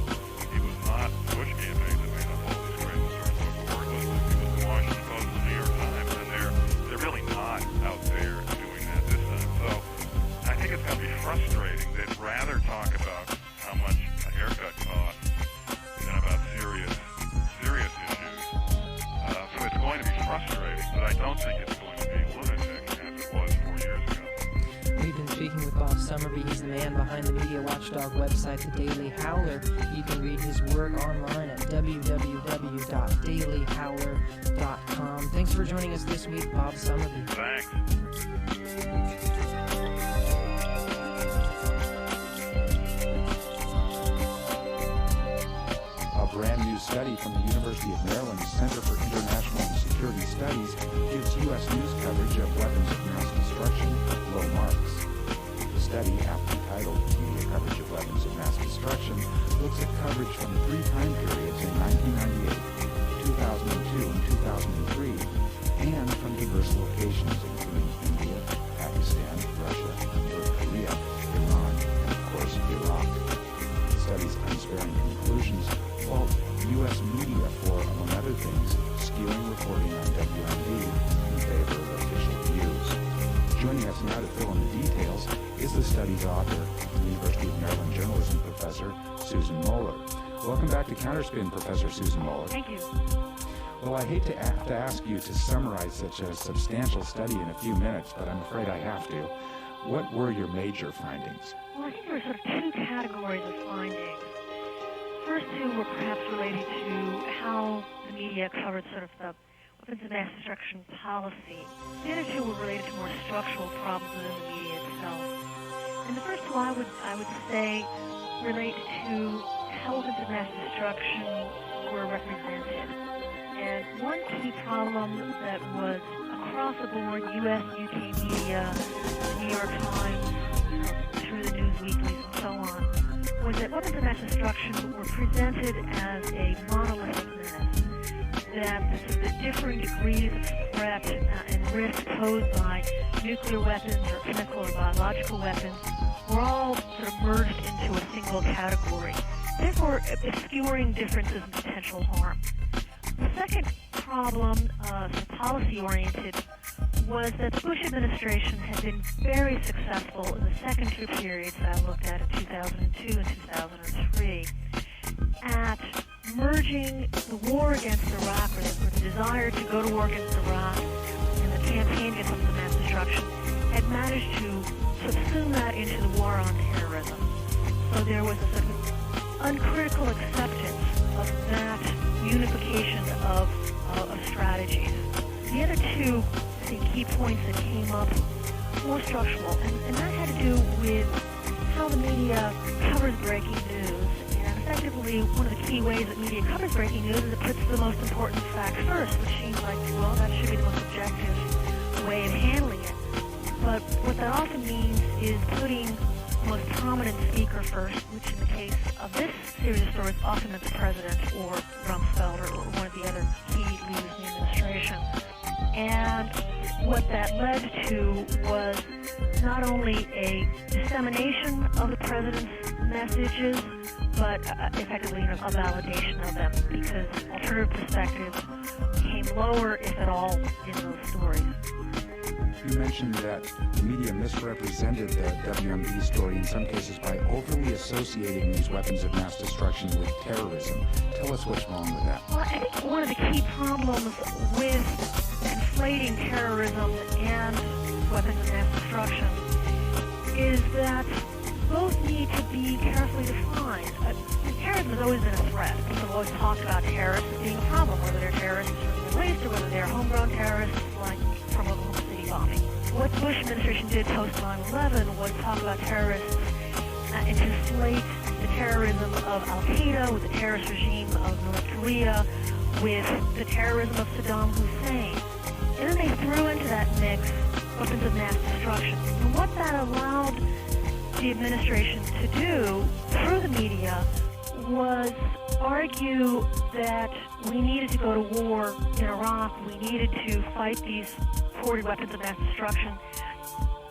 He was not the Bush campaign that made up all these crazy stories about Gore. It was the Washington Post and the New York Times, and they're really not out there doing that this time. So I think it's going to be frustrating. They'd rather talk about how much a haircut costs than about serious issues. So it's going to be frustrating, but I don't think it's going to be lunatic as it was 4 years ago. We've been speaking with Bob Summerby. He's the man behind the media watchdog website, The Daily Howler. You can read his work online at www.dailyhowler.com. Thanks for joining us this week, Bob Summerby. Thanks. A brand new study from the University of Maryland Center for International and Security Studies gives U.S. news coverage of weapons of mass destruction low marks. The study, aptly titled Media Coverage of Weapons of Mass Destruction, looks at coverage from 3 time periods in 1998, 2002, and 2003, and from diverse locations including India, Pakistan, Russia, North Korea, Iran, and of course Iraq. The study's unsparing conclusions fault U.S. media for, among other things, skewing reporting on WMD in favor of official views. Joining us now to fill in the details is the study's author, the University of Maryland journalism professor, Susan Moeller. Welcome back to Counterspin, Professor Susan Moeller. Thank you. Well, I hate to have to ask you to summarize such a substantial study in a few minutes, but I'm afraid I have to. What were your major findings? Well, I think there were sort of 2 categories of findings. First 2 were perhaps related to how the media covered sort of the weapons of mass destruction policy. The other 2 were related to more structural problems within the media itself. And the first 2 I would say relate to how weapons of mass destruction were represented. And one key problem that was across the board, U.S., UK media, the New York Times, through the news weeklies and so on, was that weapons of mass destruction were presented as a monolithic menace, that the differing degrees of threat and risk posed by nuclear weapons or chemical or biological weapons were all sort of merged into a single category, therefore obscuring differences in potential harm. The second problem, policy-oriented, was that the Bush administration had been very successful in the second two periods that I looked at in 2002 and 2003 at merging the war against Iraq, or the desire to go to war against Iraq, and the campaign against weapons of mass destruction, had managed to subsume that into the war on terrorism. So there was a sort of uncritical acceptance of that unification of strategies. The other two, I think, key points that came up more structural, and that had to do with how the media covers breaking news. And effectively, one of the key ways that media covers breaking news is it puts the most important fact first, which seems like, well, that should be the most objective way of handling it. But what that often means is putting the most prominent speaker first, which in the case of this series of stories often meant the president or Rumsfeld or one of the other key leaders in the administration. And what that led to was not only a dissemination of the president's messages, but effectively a validation of them, because alternative perspectives came lower, if at all, in those stories. You mentioned that the media misrepresented the WMD story in some cases by overly associating these weapons of mass destruction with terrorism. Tell us what's wrong with that. Well, I think one of the key problems with conflating terrorism and weapons of mass destruction is that both need to be carefully defined. Terrorism has always been a threat. People have always talked about terrorists as being a problem, whether they're terrorists from the Middle East or whether they're homegrown terrorists like from Oklahoma City bombing. What the Bush administration did post 9/11 was talk about terrorists and conflate the terrorism of Al-Qaeda with the terrorist regime of North Korea with the terrorism of Saddam Hussein. And then they threw into that mix weapons of mass destruction. And what that allowed the administration to do through the media was argue that we needed to go to war in Iraq, we needed to fight these reported weapons of mass destruction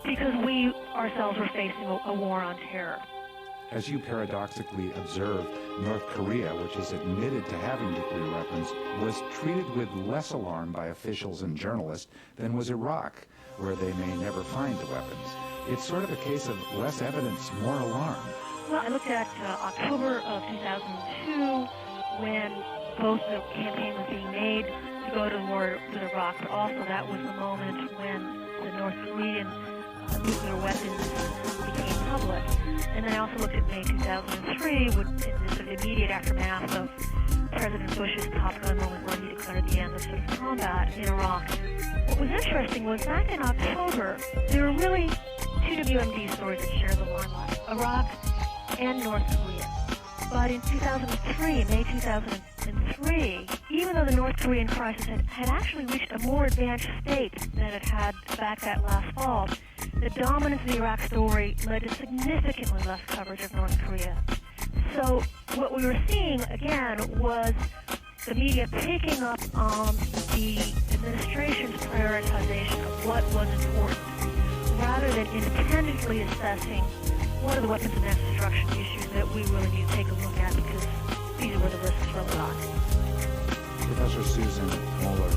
because we ourselves were facing a war on terror. As you paradoxically observe, North Korea, which is admitted to having nuclear weapons, was treated with less alarm by officials and journalists than was Iraq, where they may never find the weapons. It's sort of a case of less evidence, more alarm. Well, I looked at October of 2002 when both the campaign was being made to go to war with Iraq, but also that was the moment when the North Korean nuclear weapons became public. And then I also looked at May 2003, in the sort of immediate aftermath of President Bush's Top Gun moment where he declared the end of sort of combat in Iraq. What was interesting was back in October, there were really two WMD stories that shared the limelight, Iraq and North Korea. But in 2003, May 2003, even though the North Korean crisis had actually reached a more advanced state than it had back that last fall, the dominance of the Iraq story led to significantly less coverage of North Korea. So what we were seeing, again, was the media picking up on the administration's prioritization of what was important, rather than independently assessing what are the weapons of mass destruction issues that we really need to take a look at, because these are where the risks really lie. Professor Susan Moeller,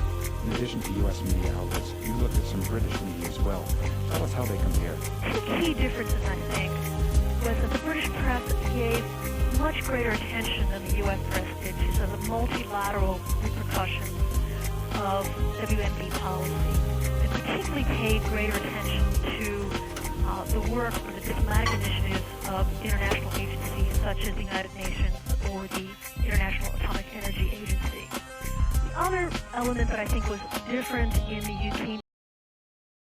in addition to U.S. media outlets, you looked at some British media as well. Tell us how they compare. Two key differences, I think, was that the British press gave much greater attention than the U.S. press did to sort of the multilateral repercussions of WMD policy. It particularly paid greater attention to the work or the diplomatic initiatives of international agencies such as the United Nations or the International Atomic Energy Agency. The other element that I think was different in the UK